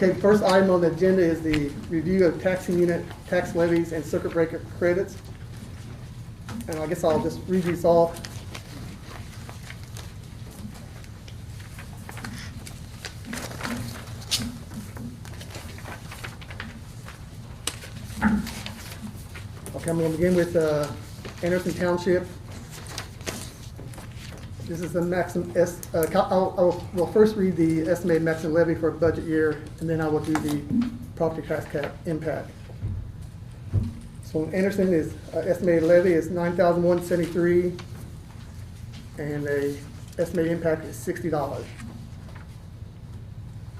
Okay, first item on the agenda is the review of taxing unit, tax levies, and circuit breaker credits. And I guess I'll just read these off. Okay, I'm going to begin with Anderson Township. This is the maximum, we'll first read the estimated maximum levy for a budget year, and then I will do the property tax cap impact. So Anderson is, estimated levy is $9,173, and the estimated impact is $60.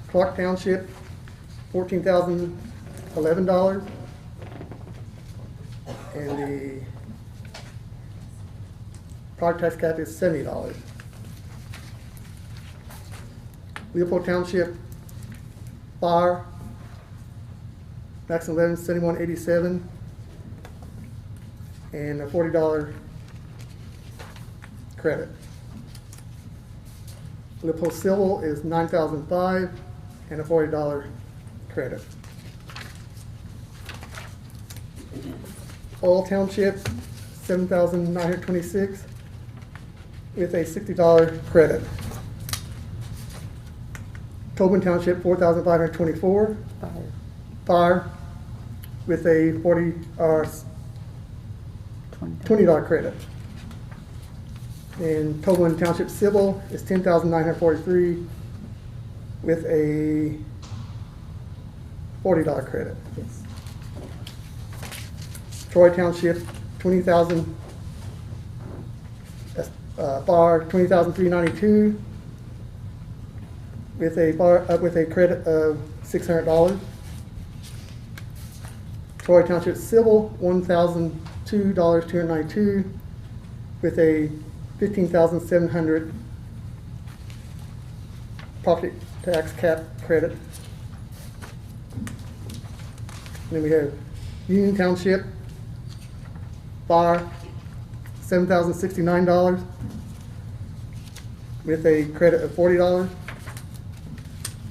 Clark Township, $14,011, and the property tax cap is $70. Leopold Township, fire, maximum levy $71.87, and a $40 credit. Leopold Civil is $9,005 and a $40 credit. Oil Township, $7,926 with a $60 credit. Tobin Township, $4,524. Fire with a $20 credit. And Tobin Township Civil is $10,943 with a $40 credit. Yes. Troy Township, $20,000, bar $20,392 with a credit of $600. Troy Township Civil, $1,002.292 with a $15,700 property tax cap credit. And then we have Union Township, fire, $7,069 with a credit of $40.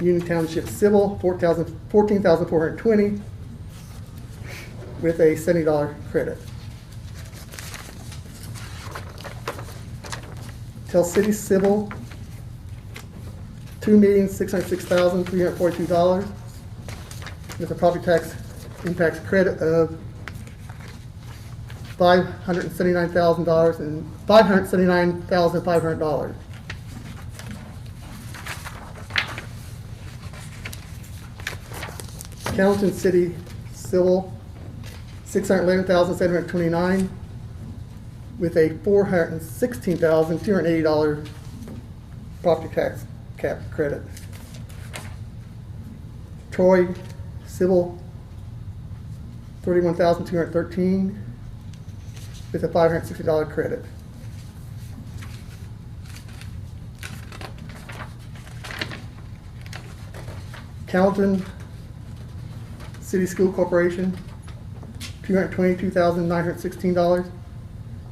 Union Township Civil, $14,420 with a $70 credit. Tell City Civil, $2,606,342 with a property tax impact credit of $579,000 and $579,500. Carrollton City Civil, $611,729 with a $416,280 property tax cap credit. Troy Civil, $31,213 with a $560 credit. Carrollton City School Corporation, $222,916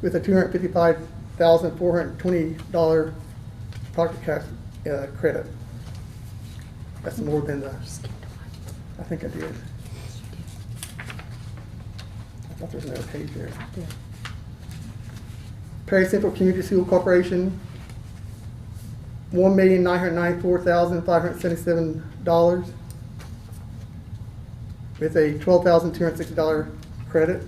with a $255,420 property tax credit. That's more than the, I think I did. I thought there was another page there. Yeah. Perry Central Community School Corporation, $1,994,577 with a $12,260 credit.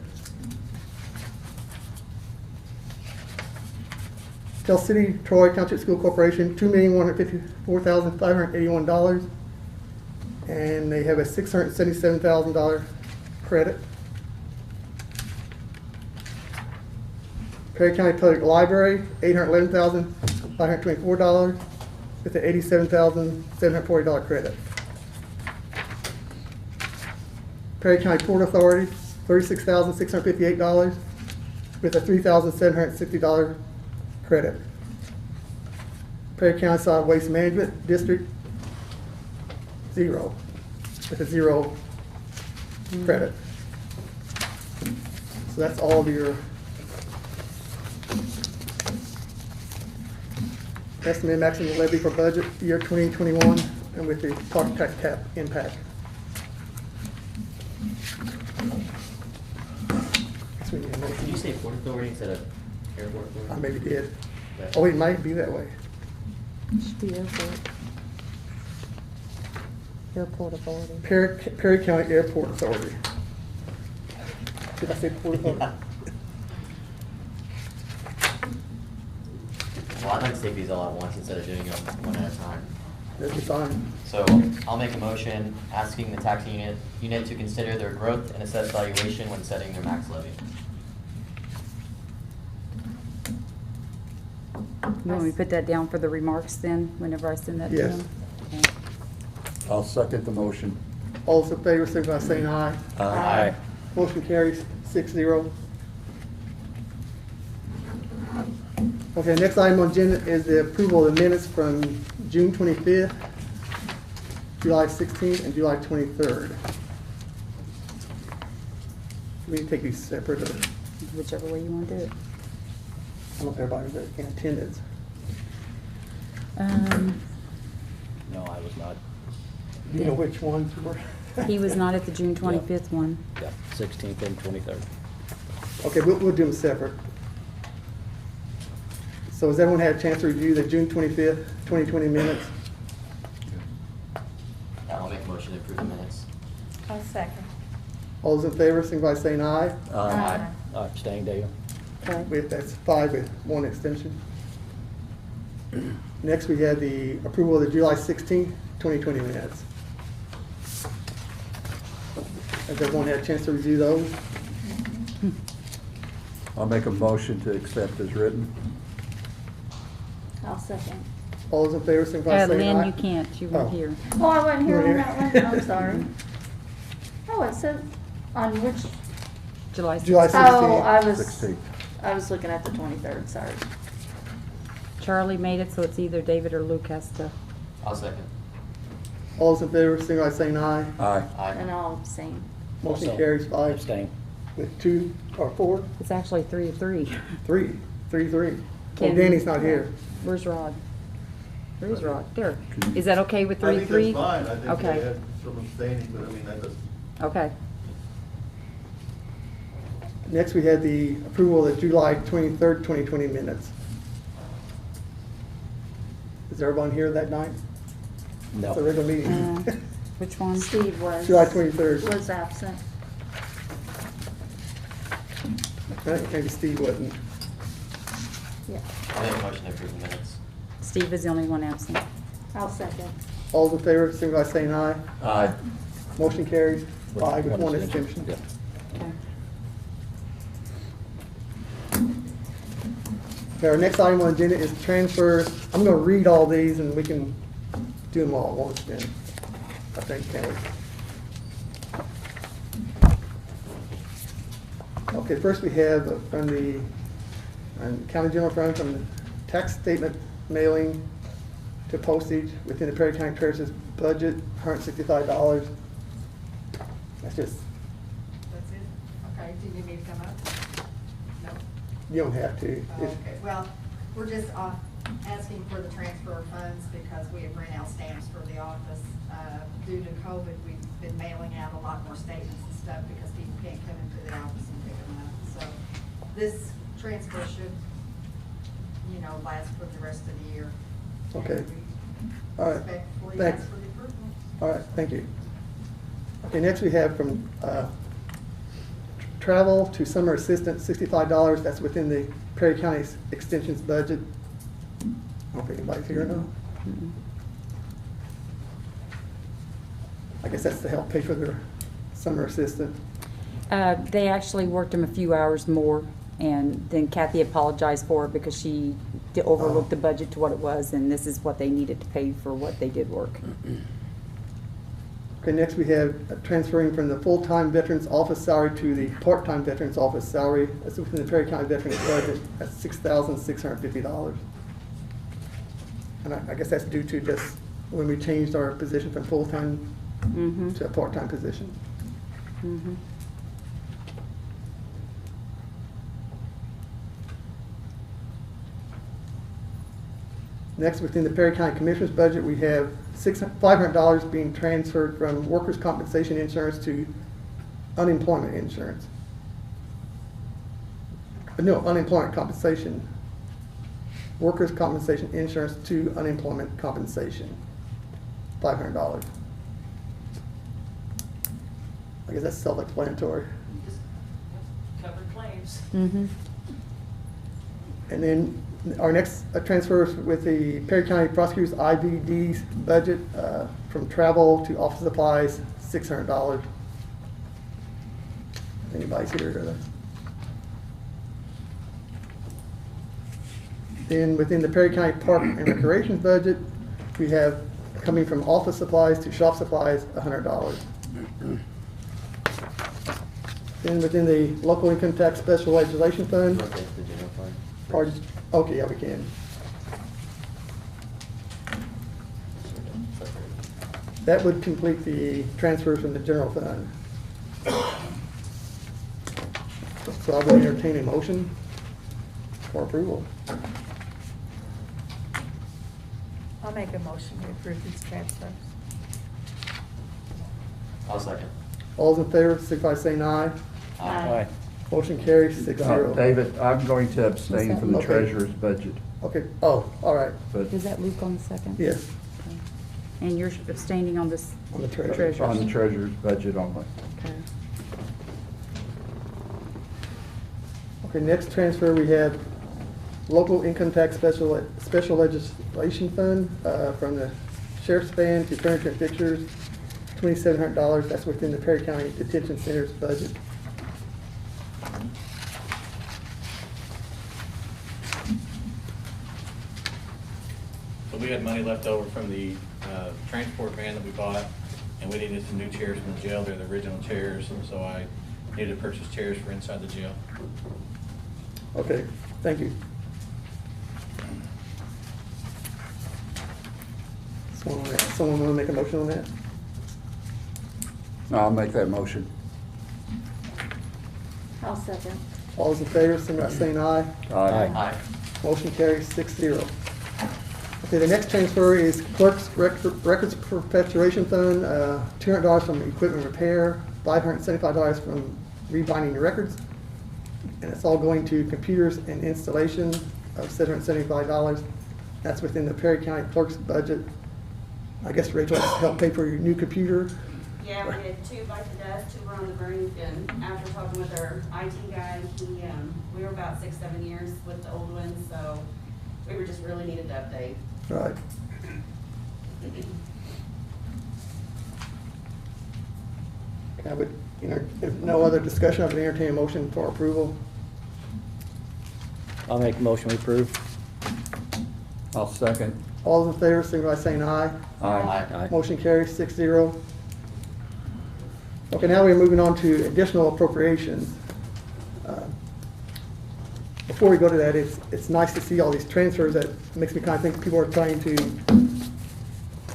Tell City Troy Township School Corporation, $2,154,581, and they have a $677,000 credit. Perry County Public Library, $811,524 with an $87,740 credit. Perry County Port Authority, $36,658 with a $3,760 credit. Perry County Solid Waste Management District, $0 with a $0 credit. So that's all of your estimated maximum levy for budget year 2021. and with the property tax cap impact. Guess we need a motion. Did you say Port Authority instead of Airport I Authority? maybe did. Okay. Oh, it might be that way. Should be airport. Airport authority. Perry County Airport Authority. Did I say Port Authority? Yeah. Well, I'd like to take these all at once instead of doing them one at a time. That'd be fine. So I'll make a motion asking the tax unit to consider their growth and assess valuation when setting their max levy. You want me to put that down for the remarks then, whenever I send that to Yes. them? Okay. I'll second the motion. All those in favor, signify by saying aye. Aye. Motion carries 6-0. Okay, next item on agenda is the approval of the minutes from June 25th, July 16th, and July 23rd. We can take these separate, or Whichever way you want to do it. I don't know if everybody was in attendance. No, I was not. You know which ones were? He was not at the June 25th one. Yeah, 16th and 23rd. Okay, we'll do them separate. So has everyone had a chance to review the June 25th, 2020 minutes? I'll make a motion to approve the minutes. I'll second. All those in favor, signify by saying aye. Aye. Abstain, Dale. Okay. That's 5 with 1 extension. Next, we had the approval of the July 16th, 2020 minutes. Has everyone had a chance to review those? I'll make a motion to accept as written. I'll second. All those in favor, signify by saying aye. Lynn, you can't, you weren't Oh. here. Oh, I wasn't here on You're that here. one, I'm sorry. Oh, it says, on which, July July 16th. 16th. oh, I 16th. was looking at the 23rd, sorry. Charlie made it, so it's either David or Luke has to. I'll second. All those in favor, signify by saying aye. Aye. And I'll abstain. Motion Also carries 5 Abstain. with 2 or 4, It's actually 3-3. 3. Well, Can- Danny's not here. Where's Rod? Where's Rod? There. Is that okay with I think 3-3? that's fine, I think Okay. they had some abstaining, but I mean, that does, Okay. Next, we had the approval of the July 23rd, 2020 minutes. Is everyone here that night? It's a regular Uh, meeting. Which one? Steve was. July 23rd. Was absent. I think maybe Steve wasn't. Yeah. I'll make a motion to approve the minutes. Steve is the only one absent. I'll second. All those in favor, signify by saying aye. Aye. Motion carries 5 with 1 extension. Yeah. Okay. Okay, our next item on the agenda is transfers. I'm gonna read all these and we can do them all at once then, I think, can we? Okay, first we have from the County General Fund, from the tax statement mailing to postage within the Perry County Treasurer's budget, $165. That's just, That's it? Okay, do you need me to come up? No? you don't have to. Oh, okay, well, we're just asking for the transfer of funds because we have ran out stamps for the office. Due to COVID, we've been mailing out a lot more statements and stuff because people can't come into the office and pick them up. So this transfer should, last for the rest of the year. Okay. And we All right. respectfully Thanks. ask for the approval. All right, thank you. Okay, next we have from travel to summer assistant, $65. That's within the Perry County Extension's budget. I don't know if anybody's here now. I guess that's to help pay for their summer assistant. They actually worked him a few hours more, and then Kathy apologized for it because she overlooked the budget to what it was, and this is what they needed to pay for what they did work. Okay, next we have transferring from the full-time veterans office salary to the part-time veterans office salary. That's within the Perry County Veterans budget. That's $6,650. And I guess that's due to just when we changed our position from full-time Mm-hmm. to a part-time position. Mm-hmm. Next, within the Perry County Commissioners budget, we have $500 being transferred from workers' compensation insurance to unemployment insurance. No, unemployment compensation. Workers' compensation insurance to unemployment compensation. $500. I guess that's self-explanatory. Just covered claims. Mm-hmm. And then our next transfer is with the Perry County Prosecutor's IVD's budget, from travel to office supplies, $600. Anybody's here to? Then within the Perry County Park and Recreation budget, we have coming from office supplies to shop supplies, $100. Then within the local income tax special legislation fund, Rotate to the general fund. pardon, okay, yeah, we can. That would complete the transfers from the general fund. So I would entertain a motion for approval. I'll make a motion to approve these transfers. I'll second. All those in favor, signify by saying aye. Aye. Motion carries 6-0. David, I'm going to abstain from the Okay. treasurer's budget, Okay, oh, all right, but Is that Luke on the second? yes, Okay. And you're abstaining on this? on the treasurer. Treasurer's. on the treasurer's budget only. Okay. Okay, next transfer, we have local income tax special legislation fund, from the sheriff's band to furniture and fixtures, $2,700. That's within the Perry County Detention Center's budget. So we had money left over from the transport van that we bought, and we needed some new chairs from the jail. They're the original chairs, and so I needed to purchase chairs for inside the jail. Okay, thank you. Someone want to make a motion on that? No, I'll make that motion. I'll second. All those in favor, signify by saying aye. Aye. Motion carries 6-0. Okay, the next transfer is Clerk's Records Perpetuation Fund, $200 from equipment repair, $575 from rebinding records. And it's all going to computers and installation of $775. That's within the Perry County Clerk's budget. I guess Rachel has to help pay for your new computer. Yeah, we did 2 bites of dust, 2 were on the brink, and after talking with our IT guy, we were about 6-7 years with the old one, so we were just really needed to update. Right. Okay, I would, if no other discussion, I would entertain a motion for approval. I'll make a motion to approve. I'll second. All those in favor, signify by saying aye. Aye. Motion carries 6-0. Okay, now we're moving on to additional appropriations. Before we go to that, it's nice to see all these transfers. That makes me kind of think people are trying to,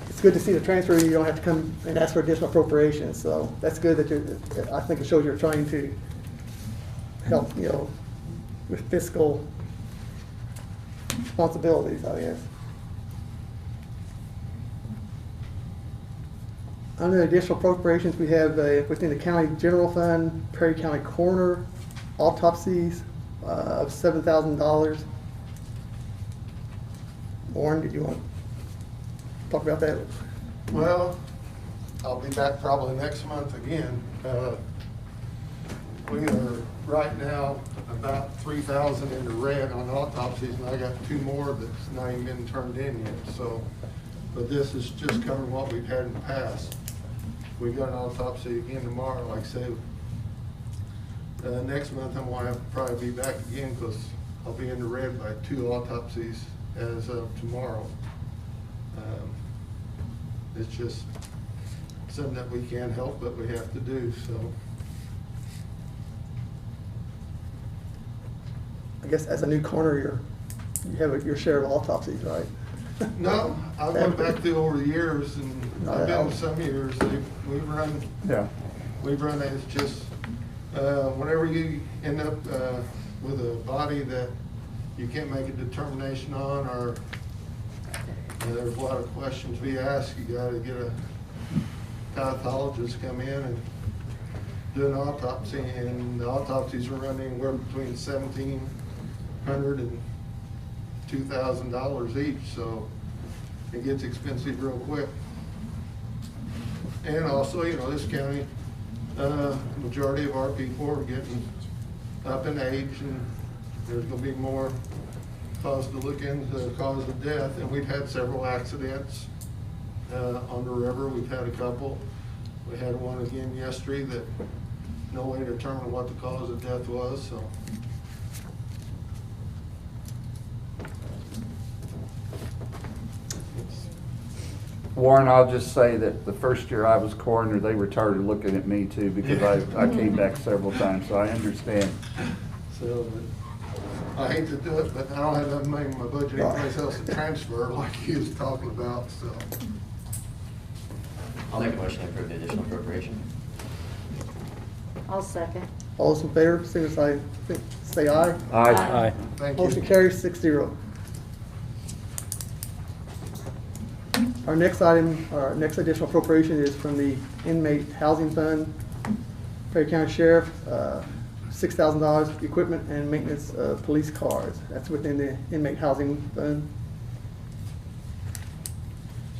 it's good to see the transfer, you don't have to come and ask for additional appropriations. So that's good that I think it shows you're trying to help, with fiscal responsibilities, I guess. Under additional appropriations, we have within the county general fund, Perry County coroner, autopsies of $7,000. Warren, did you want to talk about that? Well, I'll be back probably next month again. We are right now about 3,000 in the red on autopsies, and I got 2 more that's not even been turned in yet, so. But this is just covering what we've had in the past. We got an autopsy again tomorrow, like I say. Next month, I'm gonna have to probably be back again, because I'll be in the red by 2 autopsies as of tomorrow. It's just something that we can't help, but we have to do, so. I guess as a new coroner, you have your share of autopsies, right? No, I went back through over the years, and I've been with some years, we've run, it's just, whenever you end up, with a body that you can't make a determination on, or there's a lot of questions we ask. You gotta get a pathologist come in and do an autopsy, and the autopsies are running anywhere between $1,700 and $2,000 each, so it gets expensive real quick. And also, you know, this county, majority of our people are getting up in age, and there's gonna be more cause to look into the cause of death. And we've had several accidents on the river. We've had a couple. We had one again yesterday that no way to determine what the cause of death was, so. Warren, I'll just say that the first year I was coroner, they were tired of looking at me too, because I came back several times, so I understand. So, I hate to do it, but I don't have enough money in my budget anyplace else to transfer like he was talking about, so. I'll make a motion to approve the additional appropriation. I'll second. All those in favor, signify, say aye. Aye. Thank you. Motion carries 6-0. Our next item, our next additional appropriation is from the inmate housing fund, Perry County Sheriff, $6,000 equipment and maintenance of police cars. That's within the inmate housing fund.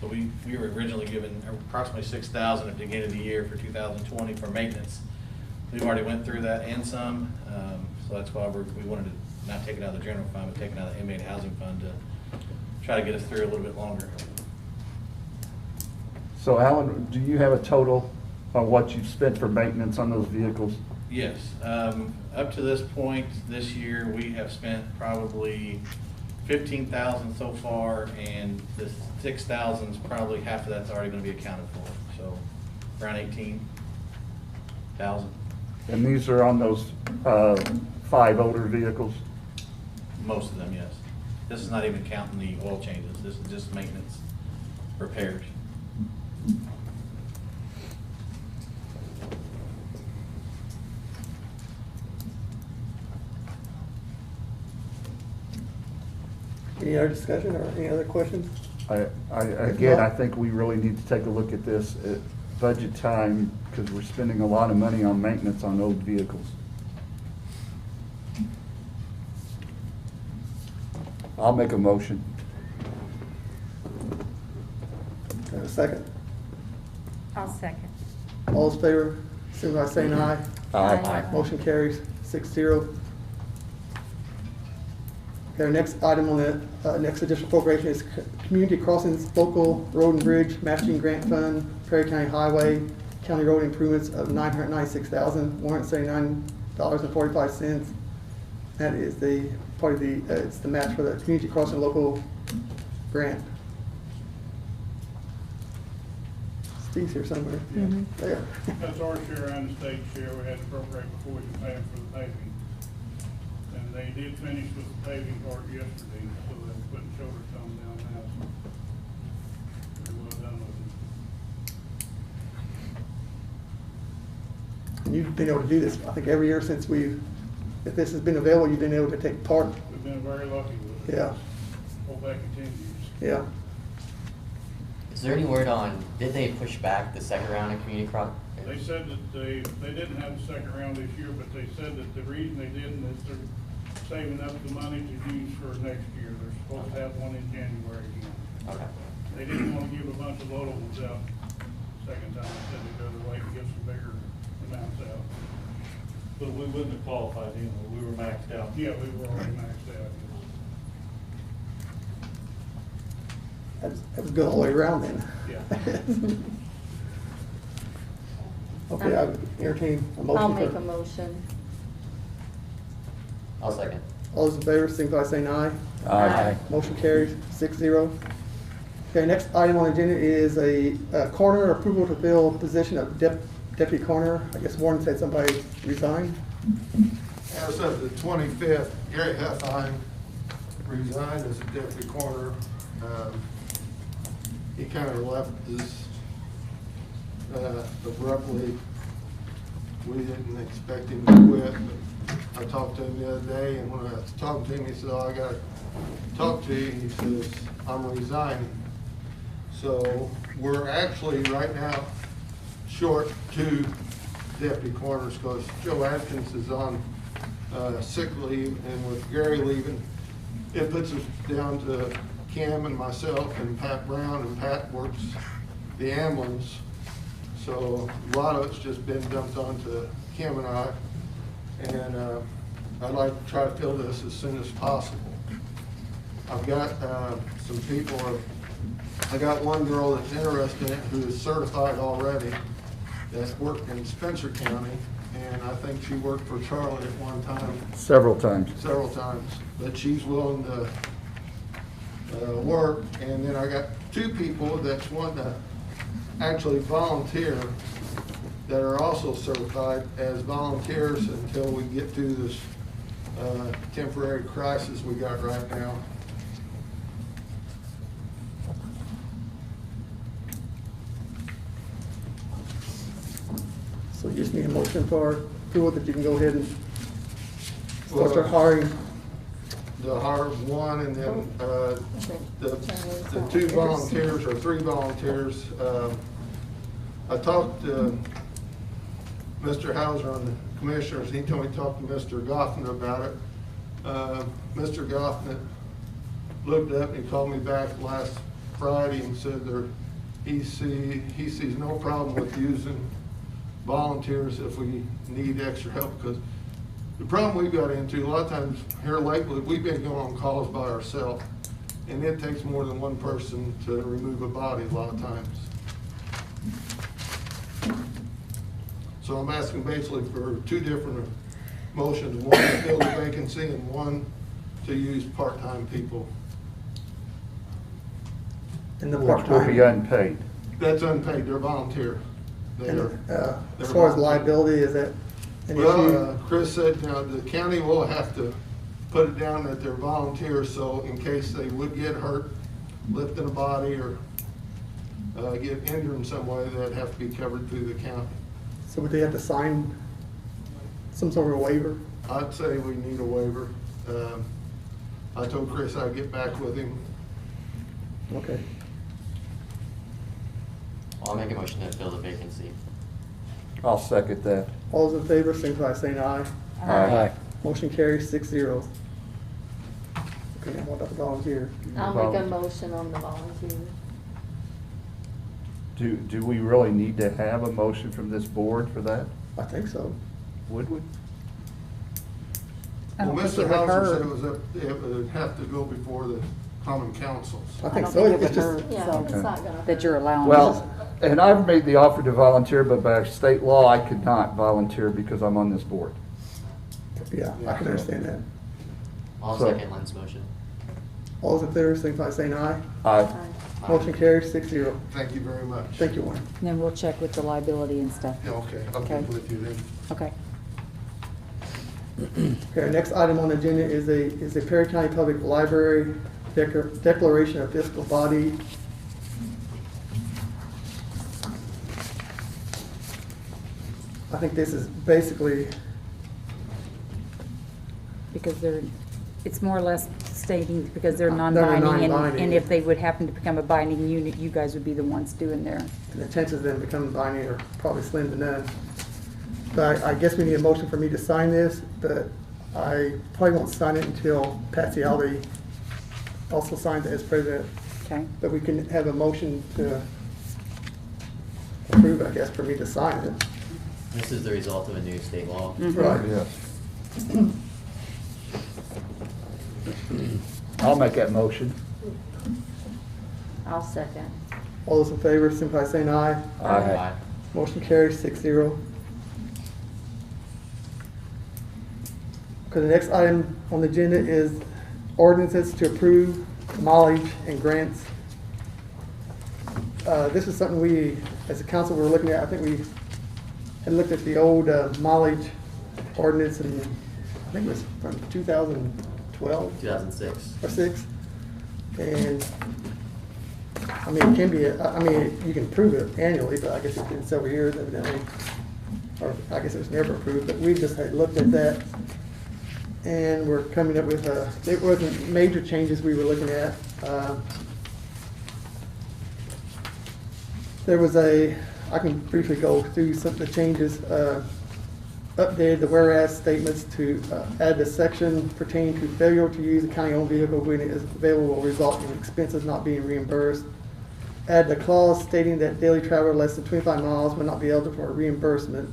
So we were originally given approximately $6,000 at the beginning of the year for 2020 for maintenance. We've already went through that and some, so that's why we wanted to not take it out of the general fund, but take it out of the inmate housing fund to try to get us through a little bit longer. So Alan, do you have a total on what you've spent for maintenance on those vehicles? Yes, up to this point, this year, we have spent probably $15,000 so far, and the $6,000 is probably half of that's already gonna be accounted for, so around $18,000, And these are on those 5 older vehicles? most of them, yes. This is not even counting the oil changes, this is just maintenance repairs. Any other discussion or any other questions? Again, I think we really need to take a look at this at budget time, because we're spending a lot of money on maintenance on old vehicles. I'll make a motion. Have a second. I'll second. All those in favor, signify by saying aye. Aye. Motion carries 6-0. Okay, our next item on the next additional appropriation is Community Crossings Local Road and Bridge Matching Grant Fund, Perry County Highway, County Road Improvements of $996,179.45. That is the part of the, it's the match for the Community Crossing Local Grant. Steve's here somewhere. Mhm. There. That's our share and the state share. We had to appropriate before we could pay them for the paving. And they did finish with the paving part yesterday, so they're putting shoulder stone down now. So they're well done with it. And you've been able to do this, I think, every year since if this has been available, you've been able to take part. We've been very lucky with it. Yeah, Hope that continues. yeah. Is there any word on, did they push back the second round of community cross? They said that they didn't have the second round this year, but they said that the reason they didn't is they're saving up the money to use for next year. They're supposed to have one in January again. Okay. They didn't want to give a bunch of little ones out second time. They said they'd rather wait and get some bigger amounts out. But we wouldn't have qualified anyway, we were maxed out. Yeah, we were already maxed out. That was good all the way around then. Yeah. Okay, I would entertain a motion. I'll make for- a motion. I'll second. All those in favor, signify by saying aye. Aye. Motion carries 6-0. Okay, next item on the agenda is a coroner approval to fill position of deputy coroner. I guess Warren said somebody resigned. As of the 25th, Gary Huffine resigned as a deputy coroner. He kind of left this abruptly. We didn't expect him to quit, but I talked to him the other day, and when I was talking to him, he said, "Oh, I gotta talk to you." He says, "I'm resigning." So we're actually right now short 2 deputy coroners because Joe Atkins is on sick leave, and with Gary leaving, it puts us down to Cam and myself and Pat Brown, and Pat works the ambulance. So a lot of it's just been dumped onto Kim and I, and I'd like to try to fill this as soon as possible. I've got some people, I got one girl that's interested in it who is certified already that worked in Spencer County, and I think she worked for Charlotte at one time. Several times. Several times, but she's willing to work. And then I got 2 people that's wanting to actually volunteer that are also certified as volunteers until we get through this temporary crisis we got right now. So you just need a motion for approval that you can go ahead and start hiring. The hire of 1, and then the 2 volunteers or 3 volunteers. I talked to Mr. Hauser on the commissioners. He told me to talk to Mr. Goffner about it. Mr. Goffner looked up and he called me back last Friday and said he sees no problem with using volunteers if we need extra help, because the problem we've got into, a lot of times here lately, we've been going on calls by ourselves, and it takes more than one person to remove a body a lot of times. So I'm asking basically for 2 different motions, one to fill the vacancy and one to use part-time people. And the Which will be part-time. unpaid. That's unpaid, they're volunteer. And, as far as liability, is that an issue? Well, Chris said, now the county will have to put it down that they're volunteers, so in case they would get hurt lifting a body or get injured in some way, that'd have to be covered through the county. So would they have to sign some sort of a waiver? I'd say we need a waiver. I told Chris I'd get back with him. Okay. I'll make a motion to fill the vacancy. I'll second that. All those in favor, signify by saying aye. Aye. Motion carries 6-0. Okay, now what about the volunteer? I'll make a motion on the volunteer. Do we really need to have a motion from this board for that? I think so. Would we? I Well, don't think Mr. it would Hauser said hurt. it would have to go before the common councils. I I think don't so. think it would It's just, hurt, Yeah, so, it's not gonna hurt. that you're allowing. Well, and I've made the offer to volunteer, but by state law, I could not volunteer because I'm on this board. yeah, I can understand that. I'll So- second Len's motion. All those in favor, signify by saying aye. Aye. Motion carries 6-0. Thank you very much. Thank you, Warren. And then we'll check with the liability and stuff. Yeah, okay, I'll Okay. get with you then. Okay. Okay, our next item on the agenda is a Perry County Public Library Declaration of Fiscal Body. I think this is basically, Because they're, it's more or less stating because they're They're non-binding, and non-binding. if they would happen to become a binding unit, you guys would be the ones doing their, and the chances of them becoming binding are probably slim to none. But I guess we need a motion for me to sign this, but I probably won't sign it until Patsy Alvey also signs it as president. okay? But we can have a motion to approve, I guess, for me to sign it. This is the result of a new state law. Right. Yes. I'll make that motion. I'll second. All those in favor, signify by saying aye. Aye. Motion carries 6-0. Okay, the next item on the agenda is ordinances to approve mileage and grants. This is something we, as a council, were looking at. I think we had looked at the old mileage ordinance, and I think it was from 2012 2006. or 6. And I mean, it can be, I mean, you can approve it annually, but I guess it's been several years evidently. Or I guess it was never approved, but we just had looked at that. And we're coming up with it wasn't major changes we were looking at. There was I can briefly go through some of the changes. Updated the whereas statements to add the section pertaining to failure to use a county-owned vehicle when it is available will result in expenses not being reimbursed. Add the clause stating that daily travel less than 25 miles will not be eligible for reimbursement.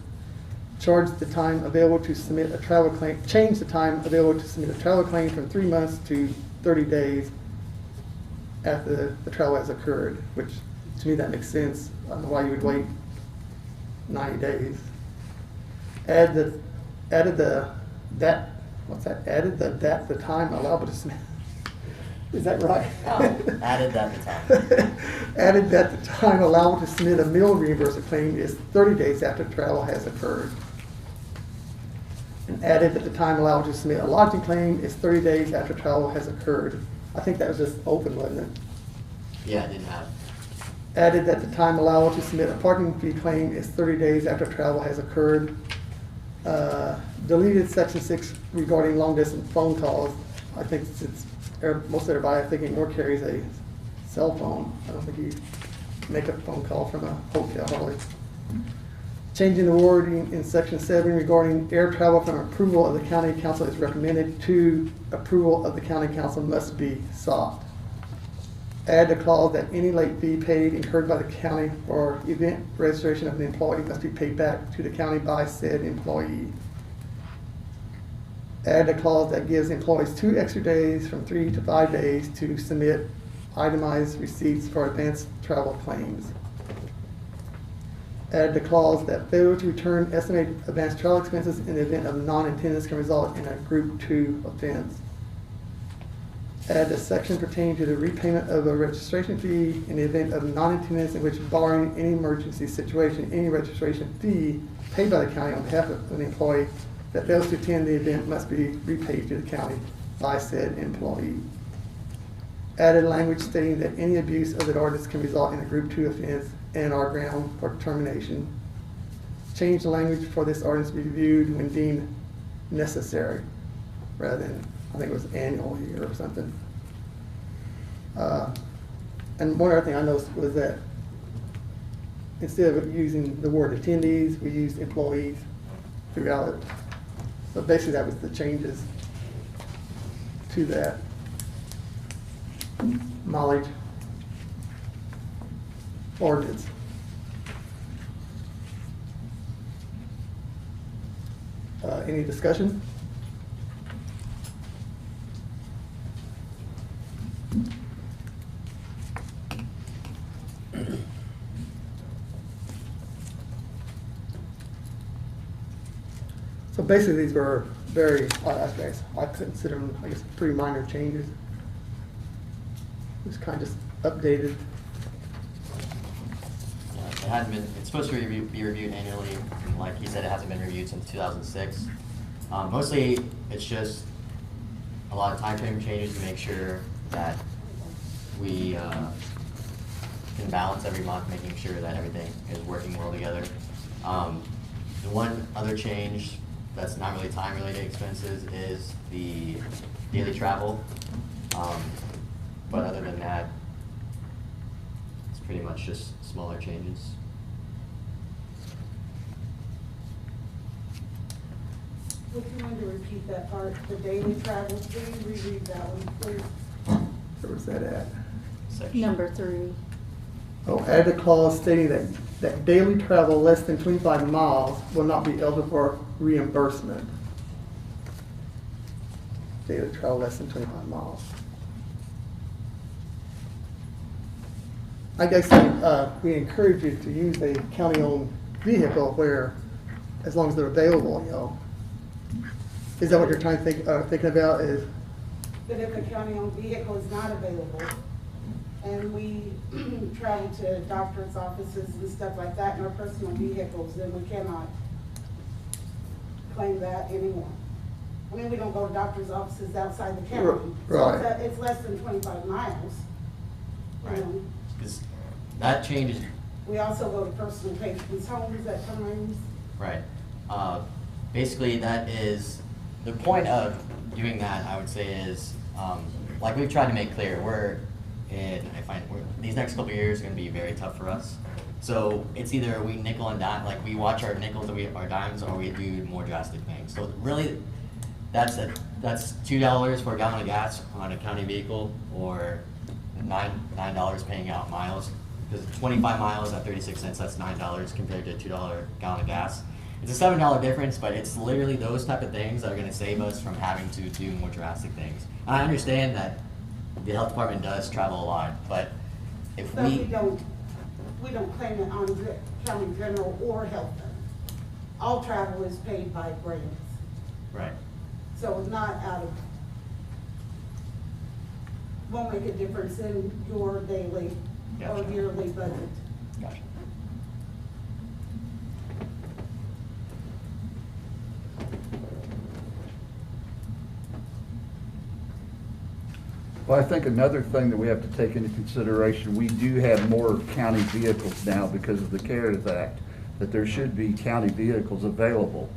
Charge the time available to submit a travel claim, change the time available to submit a travel claim from 3 months to 30 days after the travel has occurred, which to me that makes sense. I don't know why you would wait 90 days. Added the time allowable to submit. Is that right? Added that the time. Added that the time allowable to submit a meal reimbursement claim is 30 days after travel has occurred. And added that the time allowable to submit a lodging claim is 30 days after travel has occurred. I think that was just open, wasn't it? Yeah, I didn't have. Added that the time allowable to submit a parking fee claim is 30 days after travel has occurred. Deleted section 6 regarding long distance phone calls. I think since most everybody I think ignore carries a cell phone. I don't think you make a phone call from a hotel hardly. Changing the wording in section 7 regarding air travel from approval of the county council is recommended to approval of the county council must be sought. Add the clause that any late fee paid incurred by the county for event registration of an employee must be paid back to the county by said employee. Add a clause that gives employees 2 extra days from 3 to 5 days to submit itemized receipts for advanced travel claims. Add the clause that failure to return estimated advanced travel expenses in the event of non-attendance can result in a Group 2 offense. Add the section pertaining to the repayment of a registration fee in the event of non-attendance in which, barring any emergency situation, any registration fee paid by the county on behalf of an employee that fails to attend the event must be repaid to the county by said employee. Added language stating that any abuse of the ordinance can result in a Group 2 offense and are ground for termination. Change the language for this ordinance to be reviewed when deemed necessary, rather than, I think it was annually or something. And one other thing I noticed was that instead of using the word attendees, we used employees throughout it. So basically that was the changes to that. Mileage ordinance. Any discussion? So basically, these were very, I consider them, I guess, pretty minor changes. Just kind of just updated. It hadn't been, it's supposed to be reviewed annually, and like he said, it hasn't been reviewed since 2006. Mostly, it's just a lot of time frame changes to make sure that we can balance every month, making sure that everything is working well together. The one other change that's not really time-related expenses is the daily travel. But other than that, it's pretty much just smaller changes. Would you mind to repeat that part, the daily travel, please reread that one, please? Where was that at? Section. Number 3. Oh, add a clause stating that daily travel less than 25 miles will not be eligible for reimbursement. Daily travel less than 25 miles. I guess we encourage you to use a county-owned vehicle where, as long as they're available, you know. Is that what you're trying to thinking about? Is But if a county-owned vehicle is not available, and we travel to doctor's offices and stuff like that in our personal vehicles, then we cannot claim that anymore. I mean, we don't go to doctor's offices outside the county. Right. So it's less than 25 miles. Right. Because that changes. We also go to personal patients' homes at times. Right. Basically, that is, the point of doing that, I would say, is, like we've tried to make clear, these next couple of years are going to be very tough for us. So it's either we nickel and dime, like we watch our nickels or our dimes, or we do more drastic things. So really, that's $2 for a gallon of gas on a county vehicle, or $9 paying out miles. Because 25 miles at 36 cents, that's $9 compared to a $2 gallon of gas. It's a $7 difference, but it's literally those type of things that are going to save us from having to do more drastic things. And I understand that the health department does travel a lot, but if But we don't claim it on county general or health fund. All travel is paid by grants, Right. so it's not out of, won't make a difference in your daily or Gotcha. yearly budget. Gotcha. Well, I think another thing that we have to take into consideration, we do have more county vehicles now because of the CARES Act, that there should be county vehicles available.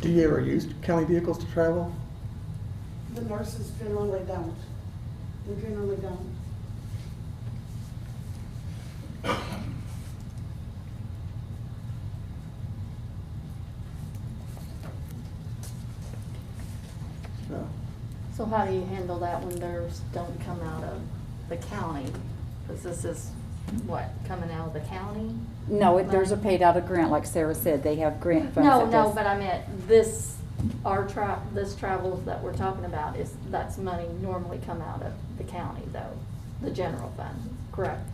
Do you ever use county vehicles to travel? The nurses generally don't. They generally don't. No. So how do you handle that when theirs don't come out of the county? Because this is, what, coming out of the county? No, theirs are paid out of grant, like Sarah said, they have grant funds. No, that no, does- but I meant this travels that we're talking about that's money normally come out of the county though, the general fund, correct?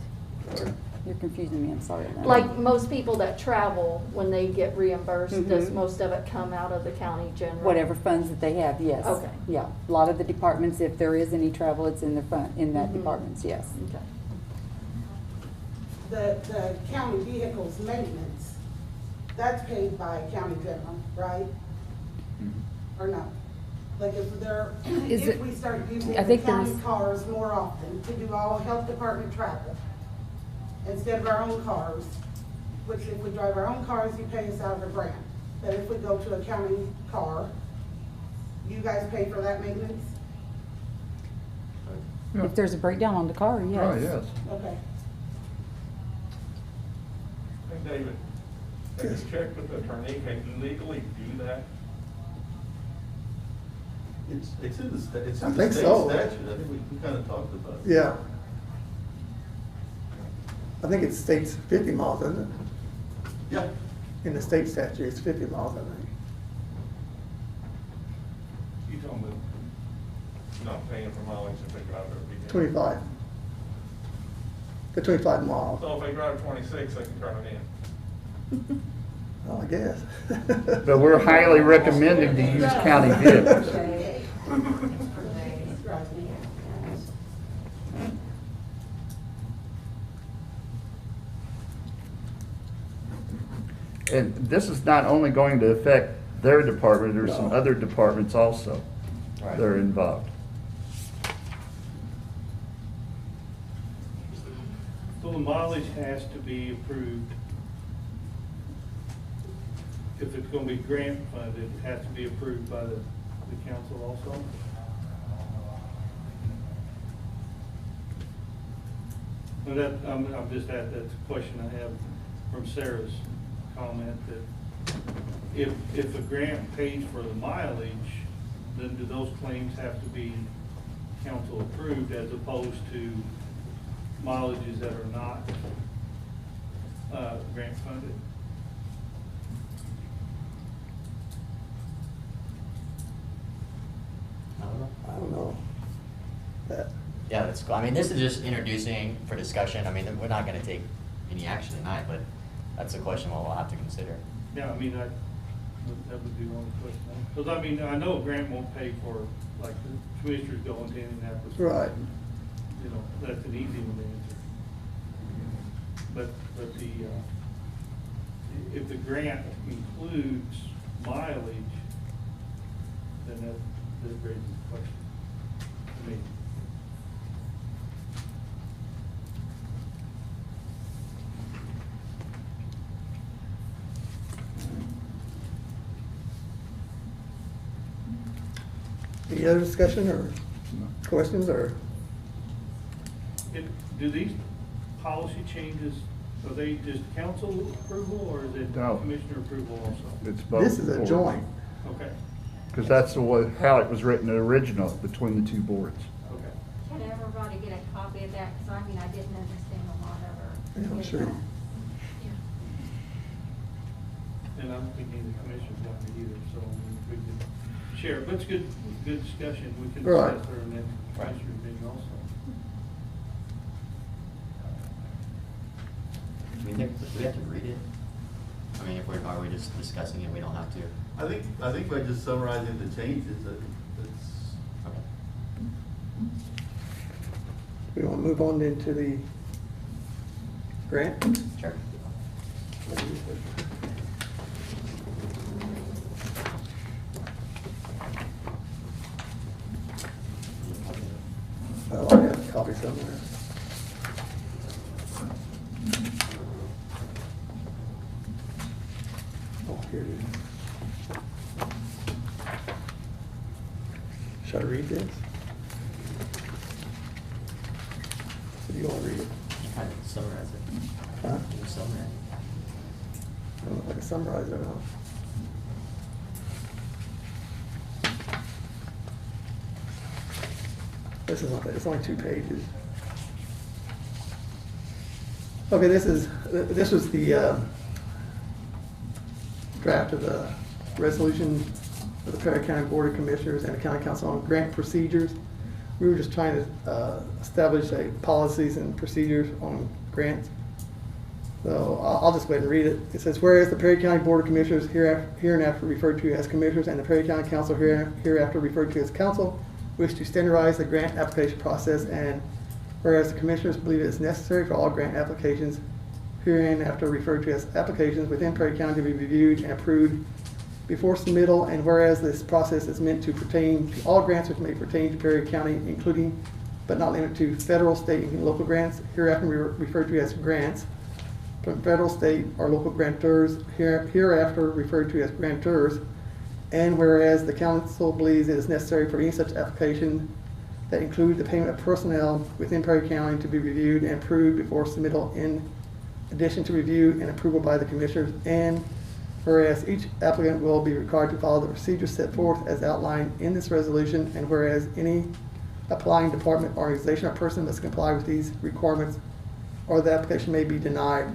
You're confusing me, I'm sorry. Lynn. Like most people that travel, when they get reimbursed, does Mhm. most of it come out of the county general? Whatever funds that they have, yes. Okay. Yeah, a lot of the departments, if there is any travel, it's in the fund, in that Mhm. departments, yes. Okay. The county vehicles maintenance, that's paid by county general, right? Or no? Like if Is if it- we start using I the think county there's- cars more often to do all health department travel, instead of our own cars, which if we drive our own cars, you pay us out of a grant. But if we go to a county car, you guys pay for that maintenance? If there's a breakdown on the car, yes. Oh, yes. Okay. Hey, David, have you checked with the attorney, can you legally do that? It's in the state, it's I in the think state so. statute, I think we kind of talked about it. Yeah. I think it states 50 miles, doesn't it? Yeah. In the state statute, it's 50 miles, I think. You told me not paying for mileage if they drive every day. 25. The 25 miles, So if they drive 26, they can turn it in. well, I guess. But we're highly recommended to use county vehicles. And this is not only going to affect their department, there's some No. other departments also Right. that are involved. So the mileage has to be approved. If it's gonna be grant funded, it has to be approved by the council also? And that, I'm just that's a question I have from Sarah's comment, that if a grant pays for the mileage, then do those claims have to be council approved as opposed to mileages that are not, grant funded? I don't know. I don't know. That, Yeah, that's cool. I mean, this is just introducing for discussion. I mean, we're not gonna take any action tonight, but that's a question we'll have to consider. Yeah, I mean, that would be one question. Because I mean, I know a grant won't pay for, like, the commissioners going to Indianapolis. Right. You know, that's an easy one to answer. But if the grant includes mileage, then that raises the question to me. any other discussion or questions or? Do these policy changes, are they just council approval or is it No. commissioner approval also? It's both. This is a boards. joint. Okay, Because that's the way, how it was written original between the two boards. okay. Can everybody get a copy of that? Because I mean, I didn't understand a lot of her. Yeah, I'm sure. And I don't think any of the commissioners got it either, so I mean, we can share, but it's good discussion, we can Right. discuss our next commissioner meeting also. I mean, do we have to read it? I mean, are we just discussing it, we don't have to? I think by just summarizing the changes, it's, Okay. We want to move on into the grant? Sure. Oh, I have a copy somewhere. Oh, here it is. Should I read this? Or do you want to read it? You kind of summarize it. Huh? Can you summarize it? I don't know if I can summarize it or not. This is not, it's only 2 pages. Okay, this was the draft of the resolution of the Perry County Board of Commissioners and the County Council on grant procedures. We were just trying to establish policies and procedures on grants. So I'll just go ahead and read it. It says, whereas the Perry County Board of Commissioners hereinafter referred to as Commissioners and the Perry County Council hereafter referred to as Council wish to standardize the grant application process, and whereas the Commissioners believe it is necessary for all grant applications hereinafter referred to as applications within Perry County to be reviewed and approved before submittal, and whereas this process is meant to pertain to all grants which may pertain to Perry County, including but not limited to federal, state, and local grants, hereafter referred to as grants, from federal, state, or local grantors, hereafter referred to as grantors, and whereas the council believes it is necessary for any such application that include the payment of personnel within Perry County to be reviewed and approved before submittal, in addition to review and approval by the commissioners, and whereas each applicant will be required to follow the procedures set forth as outlined in this resolution, and whereas any applying department, organization, or person must comply with these requirements or the application may be denied.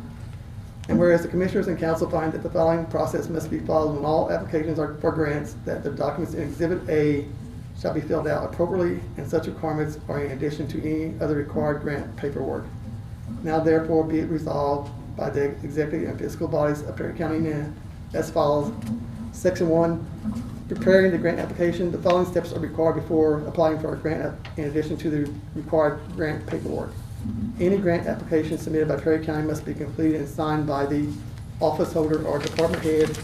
And whereas the Commissioners and Council find that the following process must be followed when all applications are for grants, that the documents in Exhibit A shall be filled out appropriately, and such requirements are in addition to any other required grant paperwork. Now therefore be it resolved by the executive and fiscal bodies of Perry County as follows. Section 1, preparing the grant application. The following steps are required before applying for a grant in addition to the required grant paperwork. Any grant application submitted by Perry County must be completed and signed by the office holder or department head.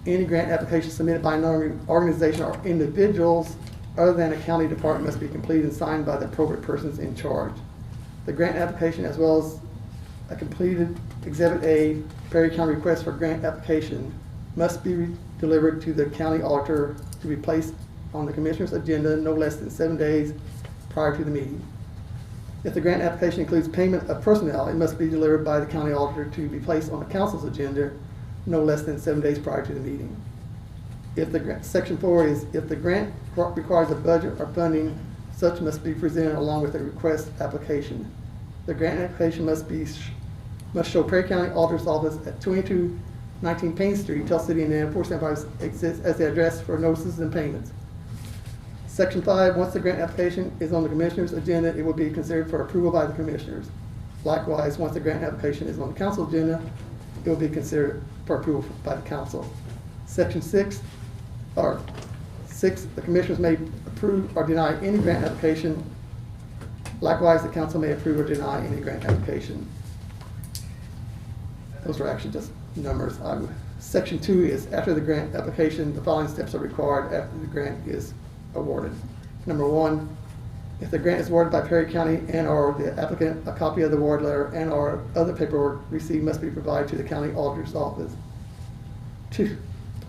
Any grant application submitted by an organization or individuals other than a county department must be completed and signed by the appropriate persons in charge. The grant application, as well as a completed Exhibit A, Perry County request for grant application, must be delivered to the county auditor to be placed on the Commissioner's agenda no less than 7 days prior to the meeting. If the grant application includes payment of personnel, it must be delivered by the county auditor to be placed on the council's agenda no less than 7 days prior to the meeting. If the grant, Section 4 is, if the grant requires a budget or funding, such must be presented along with the request application. The grant application must show Perry County Auditor's Office at 2219 Payne Street, Tell City, Indiana, 475 exists as the address for notices and payments. Section 5, once the grant application is on the Commissioner's agenda, it will be considered for approval by the Commissioners. Likewise, once the grant application is on the Council agenda, it will be considered for approval by the Council. Section 6, the Commissioners may approve or deny any grant application. Likewise, the Council may approve or deny any grant application. Those are actually just numbers. Section 2 is, after the grant application, the following steps are required after the grant is awarded. Number 1, if the grant is awarded by Perry County and/or the applicant, a copy of the award letter and/or other paperwork received must be provided to the county auditor's office. 2,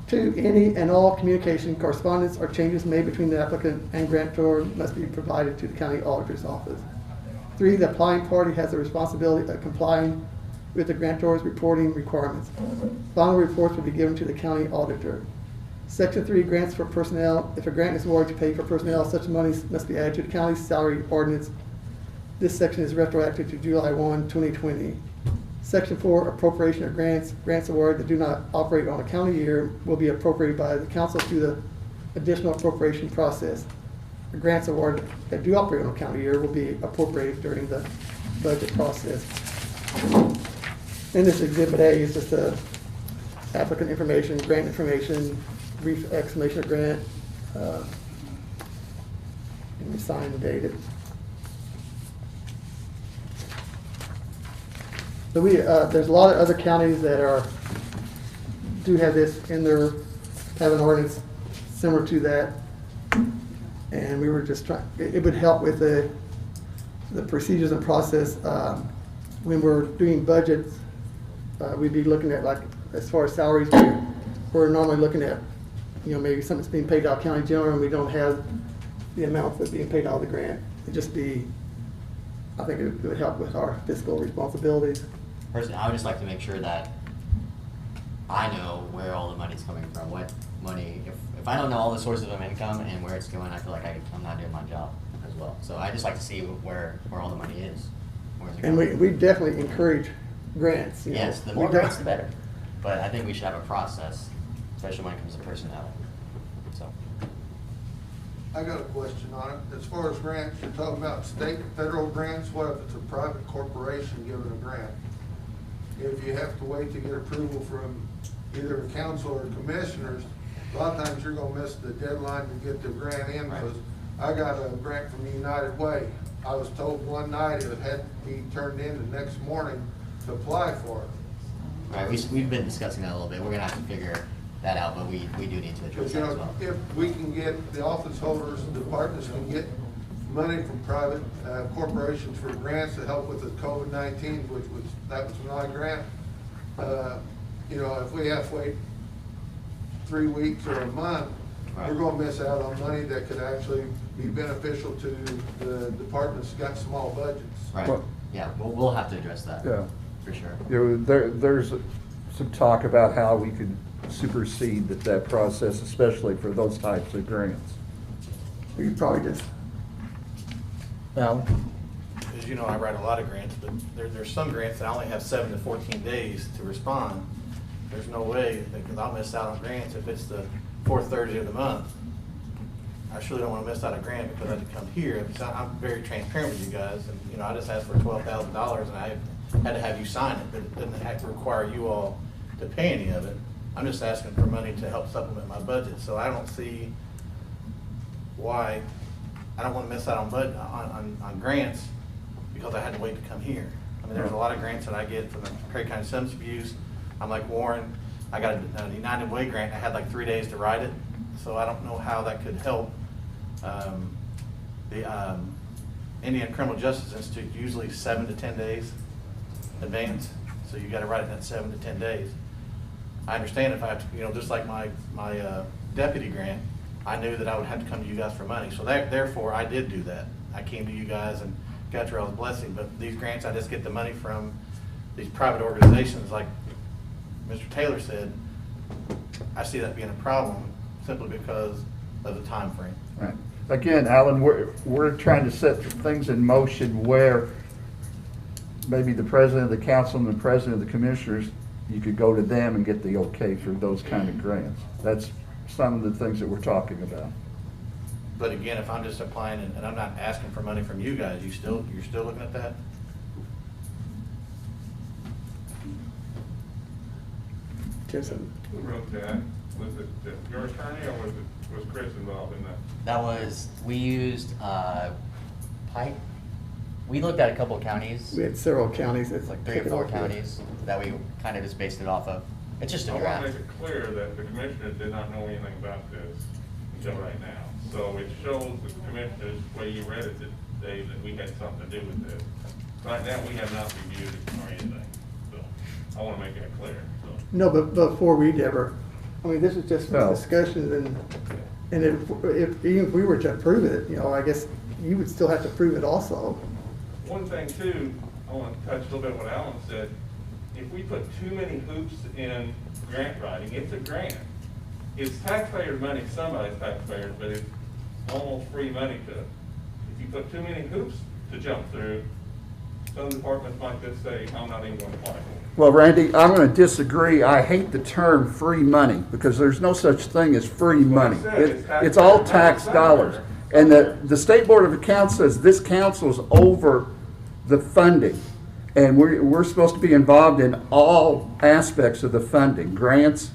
2, any and all communication, correspondence, or changes made between the applicant and grantor must be provided to the county auditor's office. 3, the applying party has the responsibility of complying with the grantor's reporting requirements. Final reports will be given to the county auditor. Section 3, grants for personnel. If a grant is awarded to pay for personnel, such monies must be added to the county's salary ordinance. This section is retroactive to July 1, 2020. Section 4, appropriation of grants. Grants awarded that do not operate on a county year will be appropriated by the council through the additional appropriation process. The grants awarded that do operate on a county year will be appropriated during the budget process. And this Exhibit A is just the applicant information, grant information, brief explanation of grant, and we sign and date it. So there's a lot of other counties that do have this in their, have an ordinance similar to that. And we were just trying, it would help with the procedures and process. When we're doing budgets, we'd be looking at, like, as far as salaries, we're normally looking at, maybe something's being paid out of county general and we don't have the amount that's being paid out of the grant. It'd just be, I think it would help with our fiscal responsibilities. Personally, I would just like to make sure that I know where all the money's coming from, what money, if I don't know all the sources of income and where it's going, I feel like I'm not doing my job as well. So I just like to see where all the money is. Where's it And going? we definitely encourage grants. Yes, the more grants, the better. But I think we should have a process, especially when it comes to personnel. So. I got a question on it. As far as grants, you're talking about state and federal grants. What if it's a private corporation giving a grant? If you have to wait to get approval from either a council or commissioners, a lot of times you're gonna miss the deadline to get the grant in, because I got a grant from United Way. I was told one night it had to be turned in the next morning to apply for it. Right, we've been discussing that a little bit. We're gonna have to figure that out, but we do need to address Because, you that as know, well. if we can get, the office holders, the departments can get money from private corporations for grants to help with the COVID-19, that was my grant. If we have to wait 3 weeks or a month, we're gonna miss out on money that could actually be beneficial to the departments that got small budgets. Right, yeah, we'll have to address that. Yeah. For sure. There's some talk about how we could supersede that process, especially for those types of grants. We could probably just, Alan? As you know, I write a lot of grants, but there's some grants that I only have 7 to 14 days to respond. There's no way, because I'll miss out on grants if it's the 4th Thursday of the month. I surely don't want to miss out on a grant because I had to come here. I'm very transparent with you guys, and I just asked for $12,000 and I had to have you sign it, but it doesn't have to require you all to pay any of it. I'm just asking for money to help supplement my budget, so I don't see why I don't want to miss out on grants because I had to wait to come here. I mean, there's a lot of grants that I get from the Perry County Substance Abuse. I'm like Warren, I got a United Way grant, I had like 3 days to write it, so I don't know how that could help. The Indiana Criminal Justice Institute, usually 7 to 10 days advance, so you gotta write it in that 7 to 10 days. I understand if I have to, just like my deputy grant, I knew that I would have to come to you guys for money, so therefore I did do that. I came to you guys and got your all's blessing, but these grants, I just get the money from these private organizations, like Mr. Taylor said. I see that being a problem simply because of the time frame. Right. Again, Alan, we're trying to set things in motion where maybe the president of the council and the president of the commissioners, you could go to them and get the okay for those kind of grants. That's some of the things that we're talking about. But again, if I'm just applying and I'm not asking for money from you guys, you're still looking at that? Who wrote that? Was it your attorney or was Chris involved in that? That was, we used Pike. We looked at a couple of counties. we had several counties. It's like 3 or 4 counties that we kind of just based it off of. It's just a I draft. want to make it clear that the commissioners did not know anything about this until right now. So it shows the commissioners, the way you read it today, that we had something to do with this. Right now, we have not reviewed it or anything. So I want to make that clear. So. No, but before we'd ever I mean, this is just Well- discussion, and if, even if we were to approve it, you know, I guess you would still have to approve it also. One thing too, I want to touch a little bit what Alan said. If we put too many hoops in grant writing, it's a grant. It's taxpayer money, somebody's taxpayers, but it's almost free money to, if you put too many hoops to jump through, some departments might just say, I'm not even going to apply for it. Well, Randy, I'm going to disagree. I hate the term free money because there's no such thing as free money. It's all tax dollars. And the State Board of Accounts says this council is over the funding. And we're supposed to be involved in all aspects of the funding, grants,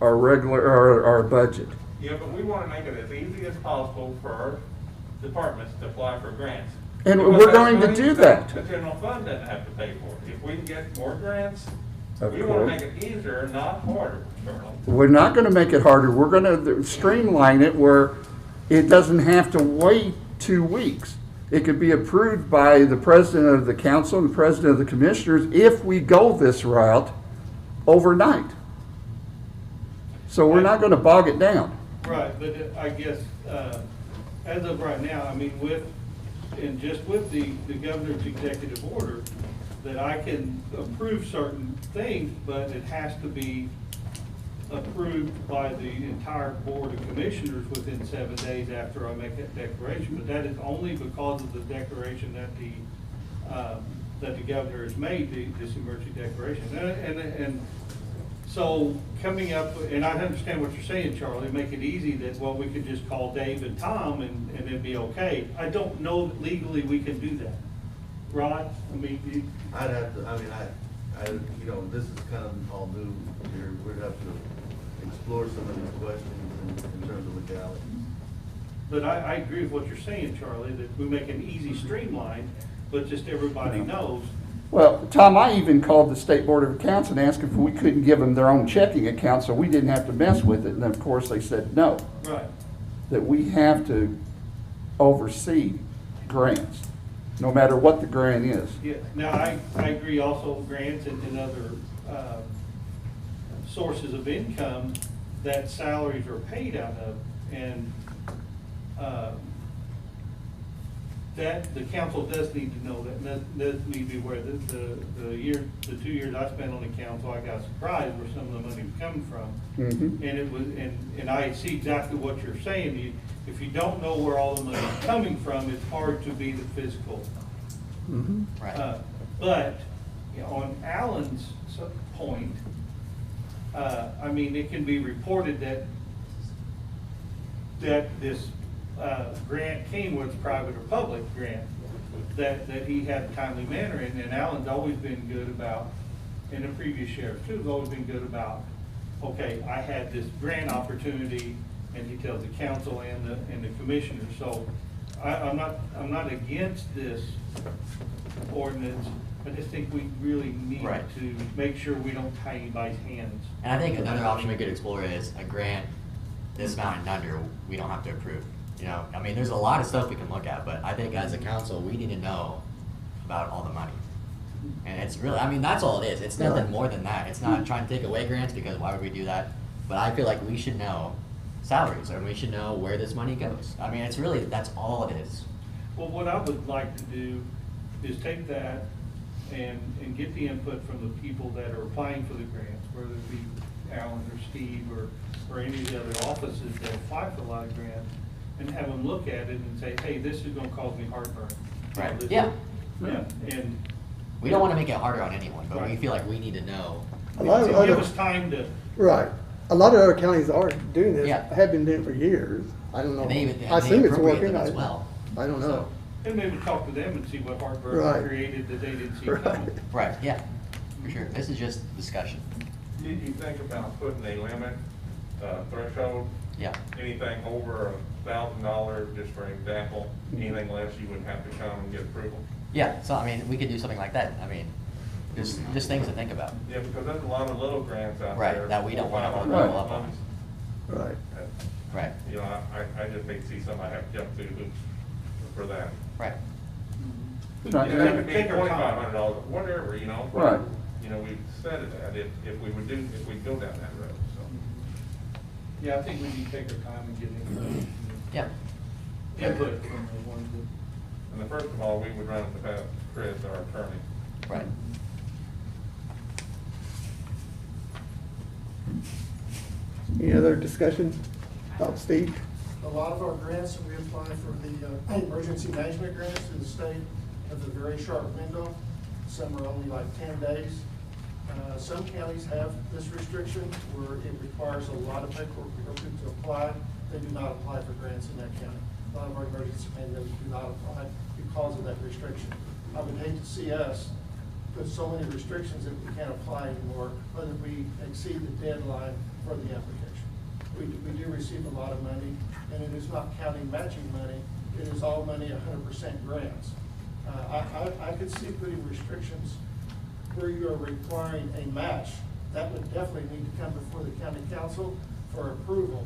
our regular, our budget. Yeah, but we want to make it as easy as possible for our departments to apply for grants. And Because we're that's going to money do that. The general fund doesn't have to pay for it. If we can get more grants, Of we want to course. make it easier, not harder, Charlie. We're not going to make it harder. We're going to streamline it where it doesn't have to wait 2 weeks. It could be approved by the president of the council and the president of the commissioners if we go this route overnight. So we're not going to bog it down. Right, but I guess, as of right now, I mean, just with the governor's executive order, that I can approve certain things, but it has to be approved by the entire board of commissioners within 7 days after I make that declaration. But that is only because of the declaration that the governor has made, this emergency declaration. And so coming up, and I understand what you're saying, Charlie, make it easy that, well, we could just call Dave and Tom and it'd be okay. I don't know that legally we can do that. Rod, I mean, I'd have to, I mean, you know, this is kind of all new here. We'd have to explore some of these questions in terms of legality. but I agree with what you're saying, Charlie, that we make an easy streamline, but just everybody knows. Well, Tom, I even called the State Board of Accounts and asked if we couldn't give them their own checking account so we didn't have to mess with it. And of course, they said no, Right. that we have to oversee grants, no matter what the grant is. Yeah, now, I agree also grants and other sources of income that salaries are paid out of, and that the council does need to know that, and does need to be aware that the 2 years I spent on the council, I got surprised where some of the money was coming from. Mhm. And it was, and I see exactly what you're saying. If you don't know where all the money is coming from, it's hard to be the fiscal. Right. But, you know, on Alan's point, I mean, it can be reported that this grant came, whether it's private or public grant, that he had a timely manner in, and Alan's always been good about, and the previous sheriff too, has always been good about, okay, I had this grant opportunity, and he tells the council and the commissioners. So I'm not against this ordinance. I just think we really need Right. to make sure we don't tie anybody's hands. And I think another option we could explore is a grant this amount and under, we don't have to approve. You know, I mean, there's a lot of stuff we can look at, but I think as a council, we need to know about all the money. And it's really, I mean, that's all it is. It's nothing more than that. It's not trying to take away grants, because why would we do that? But I feel like we should know salaries, and we should know where this money goes. I mean, it's really, that's all it is. Well, what I would like to do is take that and get the input from the people that are applying for the grants, whether it be Alan or Steve or any of the other offices that apply for a lot of grants, and have them look at it and say, hey, this is gonna cause me heartburn. You know, Right. this- Yeah. Yeah, and. We don't want to make it harder on anyone, but we Right. feel like we need to know. A lot of To other- give us time to. Right. A lot of other counties are doing this, Yeah. have been doing it for years. I don't know. And they even- I and they assume it's appropriate working. them as well. I don't know. And maybe talk to them and see what heartburn Right. created that they didn't see Right. coming. Right, yeah, for sure. This is just discussion. Did you think about putting a limit, threshold? Yeah. Anything over $1,000, just for example, anything less, you wouldn't have to come and get approval? Yeah, so I mean, we could do something like that. I mean, just things to think about. Yeah, because there's a lot of little grants out there. Right, that we don't wanna $400 follow up on. ones. Right. Right, You know, I just hate to see somebody have to jump through hoops for that. right. Right. You know, it could be Take our time. $2,500, whatever, you know. Right. You know, we've said it that if we go down that road, so. Yeah, I think we need to take our time and get input. Yeah. Input from the ones that. And the first of all, we would run it about Chris, our attorney. Right. Any other discussion? Steve? A lot of our grants, we apply for the emergency management grants through the state, have a very short window. Some are only like 10 days. Some counties have this restriction where it requires a lot of paperwork to apply. They do not apply for grants in that county. A lot of our emergency management do not apply because of that restriction. I would hate to see us put so many restrictions that we can't apply anymore, whether we exceed the deadline for the application. We do receive a lot of money, and it is not county matching money. It is all money 100% grants. I could see putting restrictions where you are requiring a match. That would definitely need to come before the county council for approval.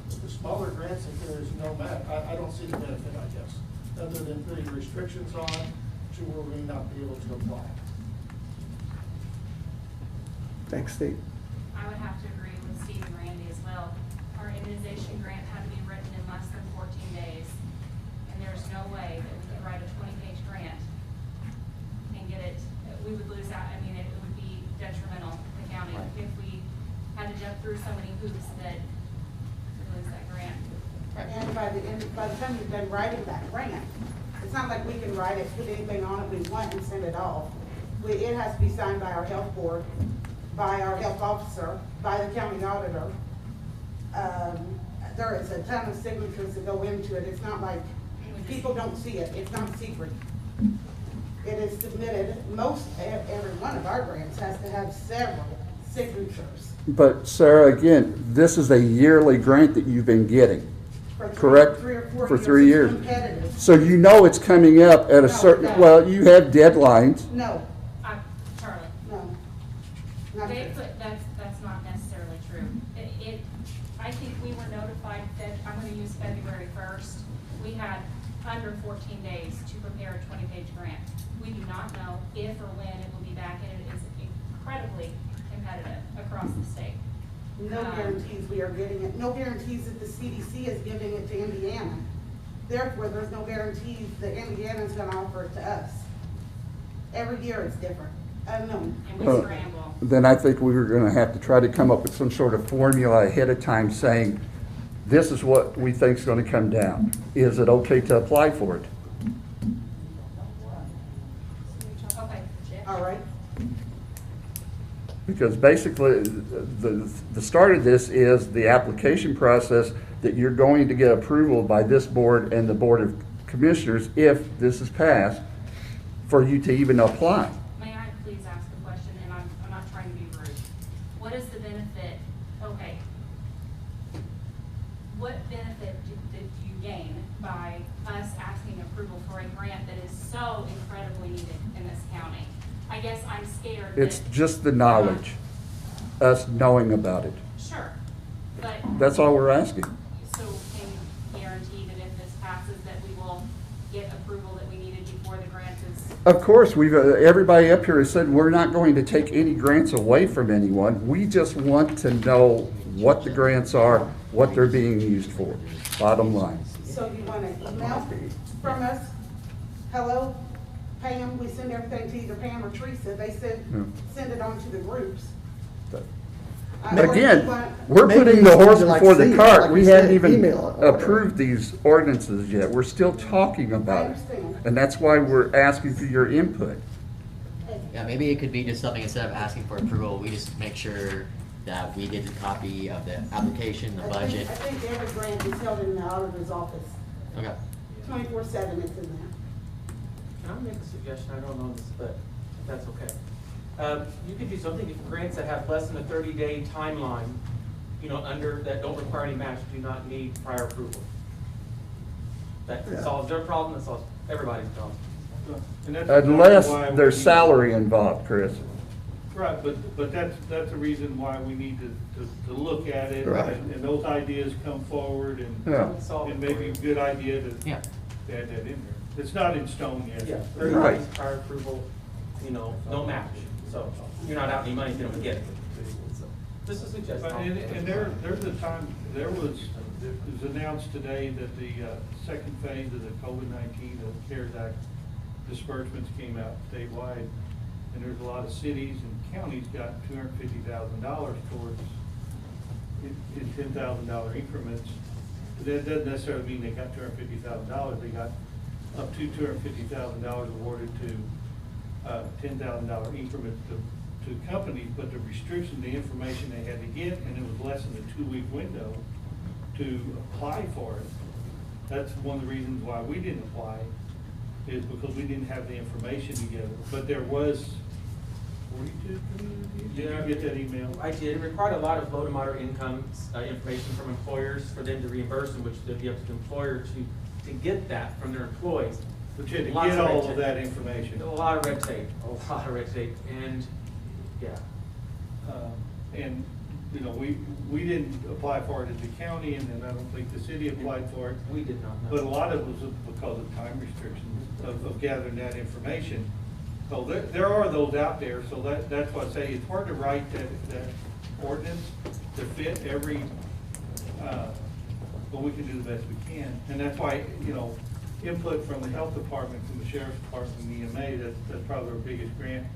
The smaller grants, if there is no match, I don't see the benefit, I guess, other than putting restrictions on to where we may not be able to apply. Thanks, Steve. I would have to agree with Steve and Randy as well. Our immunization grant had to be written in less than 14 days. And there's no way that we could write a 20-page grant and get it, we would lose out. I mean, it would be detrimental to the county if we had to jump through so many hoops that we lose that grant. And by the time you've done writing that grant, it's not like we can write it, put anything on it we want and send it off. It has to be signed by our health board, by our health officer, by the county auditor. There is a ton of signatures that go into it. It's not like, people don't see it. It's not secret. It is submitted, every one of our grants has to have several signatures. But Sarah, again, this is a yearly grant that you've been getting, correct? For 3 years. It's competitive. So you know it's coming up at a certain, no. well, you have deadlines. No, Charlie. no. Not They true. put, that's not necessarily true. I think we were notified that, I'm gonna use February 1st. We had under 14 days to prepare a 20-page grant. We do not know if or when it will be back, and it is incredibly competitive across the state. No guarantees we are getting it. No guarantees that the CDC is giving it to Indiana. Therefore, there's no guarantees that Indiana's gonna offer it to us. Every year it's different, unknown. And we scramble. Then I think we were gonna have to try to come up with some sort of formula ahead of time saying, this is what we think is gonna come down. Is it okay to apply for it? Okay. All right? Because basically, the start of this is the application process that you're going to get approval by this board and the Board of Commissioners if this is passed, for you to even apply. May I please ask a question, and I'm not trying to be rude. What is the benefit, okay, what benefit did you gain by us asking approval for a grant that is so incredibly needed in this county? I guess I'm scared that. It's just the knowledge, us knowing about it. Sure, but. That's all we're asking. So can you guarantee that if this passes, that we will get approval that we needed before the grant is? Of course, we've, everybody up here has said we're not going to take any grants away from anyone. We just want to know what the grants are, what they're being used for, bottom line. So you want an email from us? Hello, Pam, we send everything to either Pam or Teresa. They send it on to the groups. But again, we're Maybe putting you the just horse need to, like, before see the it, cart. like We you haven't said, even email it or whatever. approved these ordinances yet. We're still talking about it. understand. And that's why we're asking for your input. Yeah, maybe it could be just something, instead of asking for approval, we just make sure that we get the copy of the application, the budget. I think every grant is held in the auditor's office. Okay. 24/7 it's in there. Can I make a suggestion? I don't know this, but if that's okay. You could do something if grants that have less than a 30-day timeline, you know, that don't require any match, do not need prior approval. That solves their problem, that solves everybody's problem. And that's Unless why we there's need- salary involved, Chris. Right, but that's the reason why we need to look at it. Right. And those ideas come forward and, Yeah. and maybe a good idea to Yeah. add that in there. It's not in stone yet. Yeah, 30 Right. days prior approval, you know, no match. So you're not out any money if you don't get it. So, just a suggestion. But, and there's a time, There was, it was announced today that the second phase of the COVID-19, the CARES Act disbursements came out statewide. And there's a lot of cities and counties got $250,000 towards, in $10,000 increments. That doesn't necessarily mean they got $250,000. They got up to $250,000 awarded to $10,000 increments to companies, but the restriction, the information they had to get, and it was less than a 2-week window to apply for it. That's one of the reasons why we didn't apply, is because we didn't have the information together. But there was 42 communities. Did you get that email? I did. It required a lot of low to moderate income information from employers for them to reimburse them, which would be up to the employer to get that from their employees. But you had to Lots get of red all tape. of that information. A lot of red tape, and yeah. And, you know, we didn't apply for it as the county, and then I don't think the city applied for it. We did not know. But a lot of it was because of time restrictions of gathering that information. So there are those out there, so that's why I say it's hard to write that ordinance to fit every, but we can do the best we can. And that's why, you know, input from the health department, from the sheriff's department, and the EMA, that's probably our biggest grant.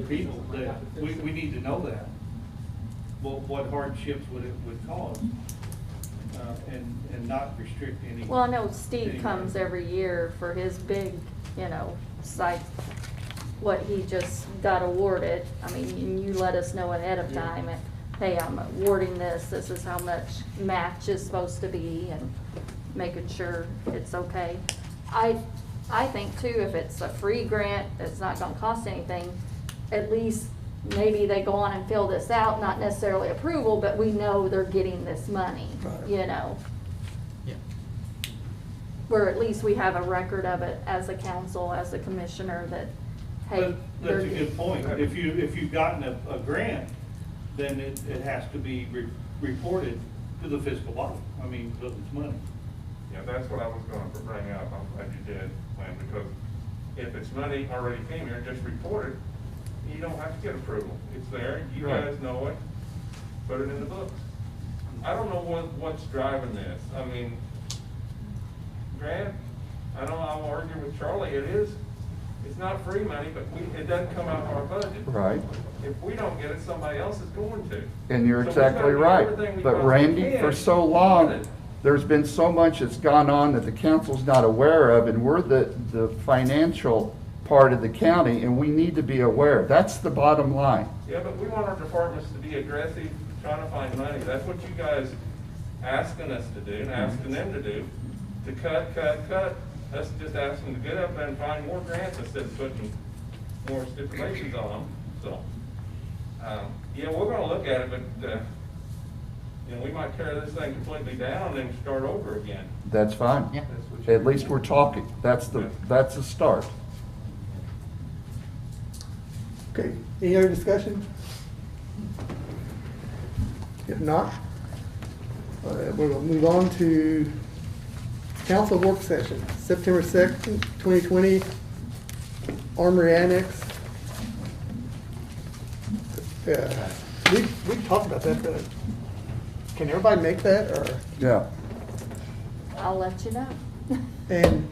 People that, we need to know that. Well, what hardships would it cause? And not restrict any. Well, I know Steve any- comes every year for his big, you know, site, what he just got awarded. I mean, you let us know ahead of time, and, hey, I'm awarding this is how much match is supposed to be, and making sure it's okay. I think too, if it's a free grant, it's not gonna cost anything, at least maybe they go on and fill this out, not necessarily approval, but we know they're getting this money, you know? Yeah. Where at least we have a record of it as a council, as a commissioner, that, hey. That's a good point. If you've gotten a grant, then it has to be reported to the fiscal body. I mean, because it's money. Yeah, that's what I was going to bring up. I'm glad you did, Lynn, because if it's money already came here, just report it. You don't have to get approval. It's there. You guys know it. Put it in the books. I don't know what's driving this. I mean, Grant, I know I'm arguing with Charlie. It's not free money, but it doesn't come out of our budget. Right. If we don't get it, somebody else is going to. And you're So we've exactly gotta do right. everything we But possibly Randy, can for so to get long, it. there's been so much that's gone on that the council's not aware of, and we're the financial part of the county, and we need to be aware. That's the bottom line. Yeah, but we want our departments to be aggressive, trying to find money. That's what you guys asking us to do and asking them to do, to cut. Us just asking them to get up there and find more grants instead of putting more stipulations on them. So, yeah, we're gonna look at it, but, you know, we might tear this thing completely down and start over again. That's fine. Yeah. At least we're talking. That's the start. Okay, any other discussion? If not, we're gonna move on to council work session, September 2nd, 2020, Armory Annex. We talked about that, but can everybody make that, or? Yeah. I'll let you know. And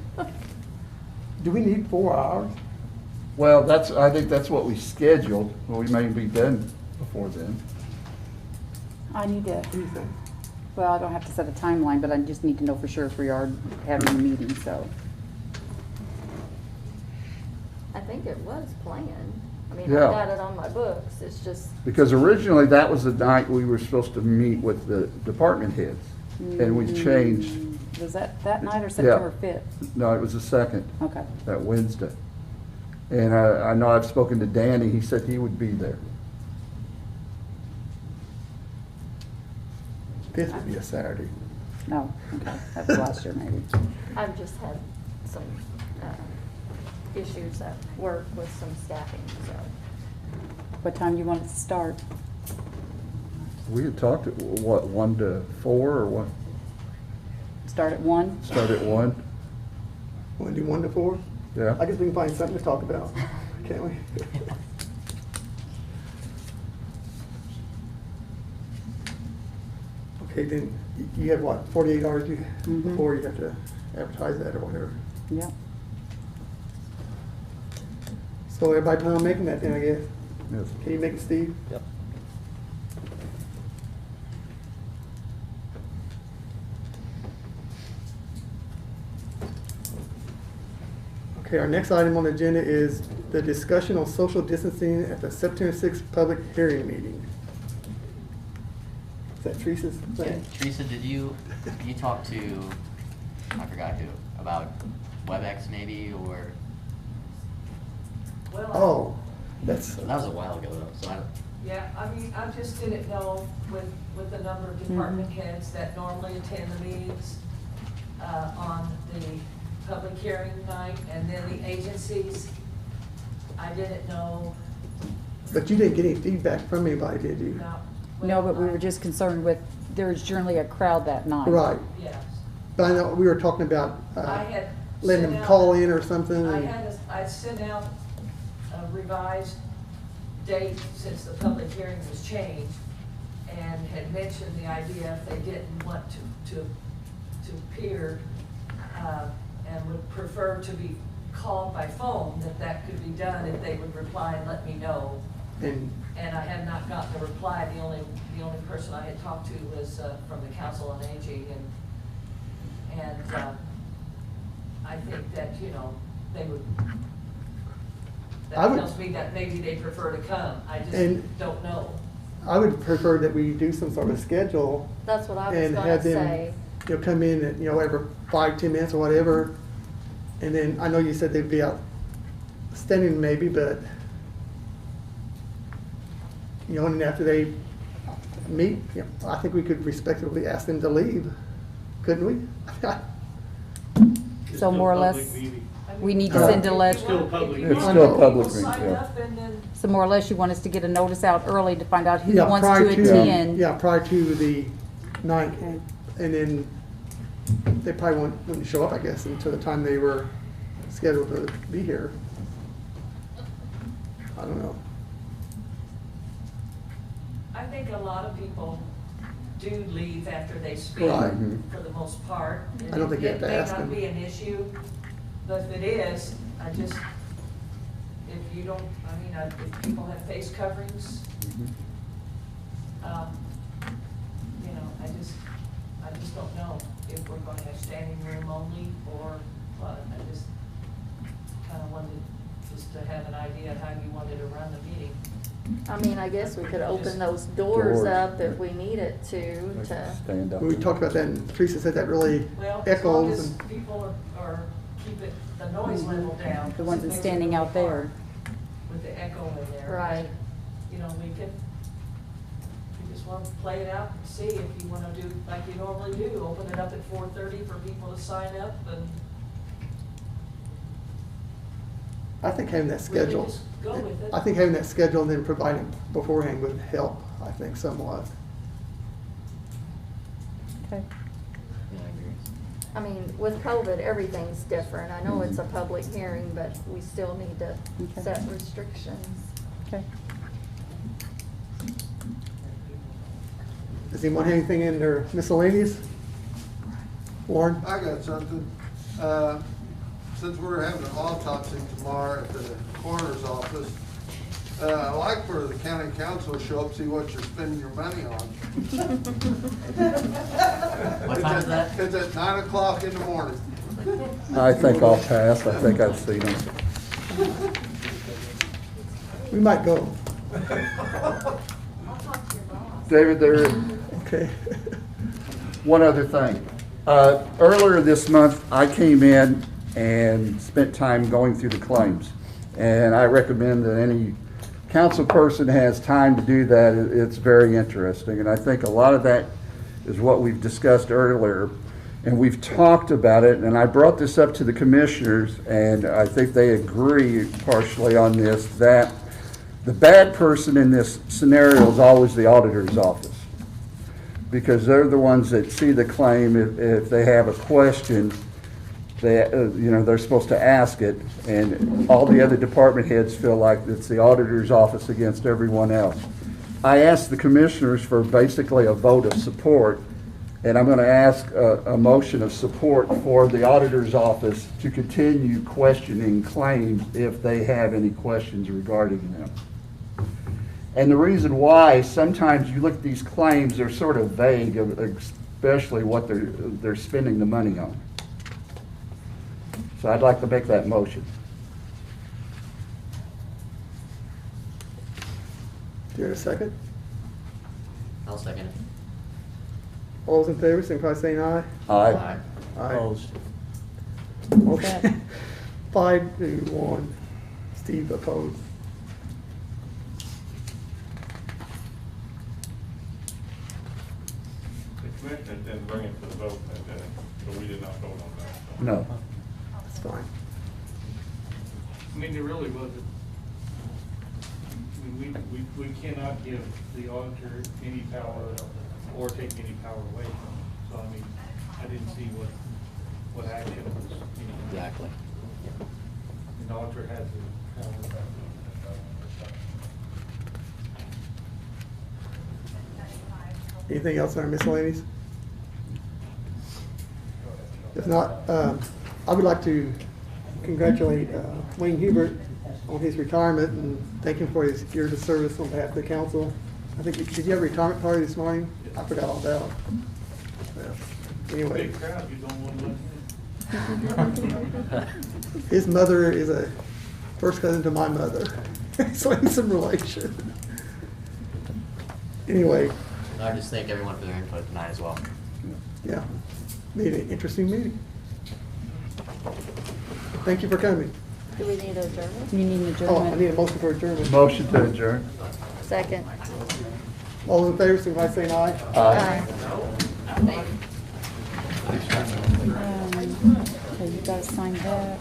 do we need 4 hours? Well, I think that's what we scheduled. Well, we may be done before then. I need to, What do you think? well, I don't have to set a timeline, but I just need to know for sure if we are having a meeting, so. I think it was planned. I mean, Yeah. I got it on my books, it's just, Because originally, that was the night we were supposed to meet with the department heads, and we changed. Was that night or September 5th? No, it was the second, Okay. that Wednesday. And I know I've spoken to Danny, he said he would be there. 5th would be a Saturday. No, okay, that was last year maybe. I've just had some issues at work with some staffing, so. What time do you want it to start? We had talked at, what, 1 to 4 or what? Start at 1? Start at 1? Want to do 1 to 4? Yeah. I guess we can find something to talk about, can't we? Okay, then you have what, 48 hours Mhm. before you have to advertise that or whatever. Yeah. So everybody plan on making that then, I guess? Yes. Can you make it, Steve? Yep. Okay, our next item on the agenda is the discussion on social distancing at the September 6th public hearing meeting. Is that Teresa's thing? Teresa, did you talk to, I forgot who, about WebEx maybe, or? Well, Oh, that's, That was a while ago though, so I don't. yeah, I mean, I just didn't know with the number of department heads that normally attend the meetings, on the public hearing night, and then the agencies, I didn't know, but you didn't get any feedback from anybody, did you? No, but we were just concerned with, there's generally a crowd that night. Right. yes. But I know we were talking about I had letting sent them out- call in or something. I sent out a revised date since the public hearing was changed, and had mentioned the idea if they didn't want to appear, and would prefer to be called by phone, that could be done if they would reply and let me know. And And I had not gotten a reply. The only person I had talked to was from the Council on Aging, and I think that, you know, they would, I that would- tells me that maybe they prefer to come. I And- just don't know. I would prefer that we do some sort of schedule. That's what I was and gonna have them, say. You know, come in and, you know, every 5-10 minutes or whatever. And then I know you said they'd be out standing maybe, but, you know, and after they meet, you know, I think we could respectfully ask them to leave, couldn't we? So more or less, we need to send a letter. Still public. It's still a public People meeting, sign yeah. up and then, So more or less, you want us to get a notice out early to find out who Yeah, wants prior to attend. Yeah, prior to the night. Okay. And then they probably wouldn't show up, I guess, until the time they were scheduled to be here. I don't know. I think a lot of people do leave after they speak, Right. for the most part. I don't think you have to ask It them. may not be an issue, but if it is, I just, if you don't, I mean, if people have face coverings, you know, I just don't know if we're gonna have standing room only or what. I just kinda wanted just to have an idea of how you wanted to run the meeting. I mean, I guess we could open those doors up if we needed to. Stand up. We talked about that, and Teresa said that really Well, as long echoes. as And people are keep it, the noise level down. The ones it that's makes it standing really out there. hard With the echo in there. Right. You know, we just want to play it out and see if you want to do like you normally do, open it up at 4:30 for people to sign up and I think having that really schedule, just go with it. I think having that schedule and then providing beforehand would help, I think, somewhat. Okay. Yeah, I agree. I mean, with COVID, everything's different. I know it's a public hearing, but we still need to Okay. set restrictions. Okay. Does anyone have anything in their miscellaneous? Warren? I got something. Since we're having an autopsy tomorrow at the coroner's office, I'd like for the county council to show up, see what you're spending your money on. What time is that? It's at 9 o'clock in the morning. I think I'll pass. I think I've seen them. We might go. David, there, Okay. one other thing. Earlier this month, I came in and spent time going through the claims. And I recommend that any council person has time to do that. It's very interesting. And I think a lot of that is what we've discussed earlier. And we've talked about it, and I brought this up to the commissioners, and I think they agree partially on this, that the bad person in this scenario is always the auditor's office. Because they're the ones that see the claim. If they have a question, they, you know, they're supposed to ask it, and all the other department heads feel like it's the auditor's office against everyone else. I asked the commissioners for basically a vote of support And I'm going to ask a motion of support for the auditor's office to continue questioning claims if they have any questions regarding them. And the reason why, sometimes you look at these claims, they're sort of vague, especially what they're spending the money on. So I'd like to make that motion. Do you have a second? I'll second it. All those in favor, signify by saying aye. Aye. Aye. Opposed. Okay. 5-1. Steve opposed. The commissioner didn't bring it to the vote, so we did not vote on that. No. That's fine. I mean, there really wasn't, I mean, we cannot give the auditor any power or take any power away from him. So, I mean, I didn't see what action was, you know. Exactly. The auditor has the power. Anything else on our miscellaneous? If not, I would like to congratulate Wayne Hubert on his retirement and thank him for his years of service on behalf of the council. I think, did you have a retirement party this morning? I forgot all about it. Anyway. Big crowd, you don't want to let him. His mother is a first cousin to my mother, so he's some relation. Anyway. I just thank everyone for their input tonight as well. Yeah, made an interesting meeting. Thank you for coming. Do we need adjournment? You need an Oh, I adjournment. need a motion for adjournment. Motion to adjourn. Second. All those in favor, signify by saying aye. Aye. Okay, you guys sign that.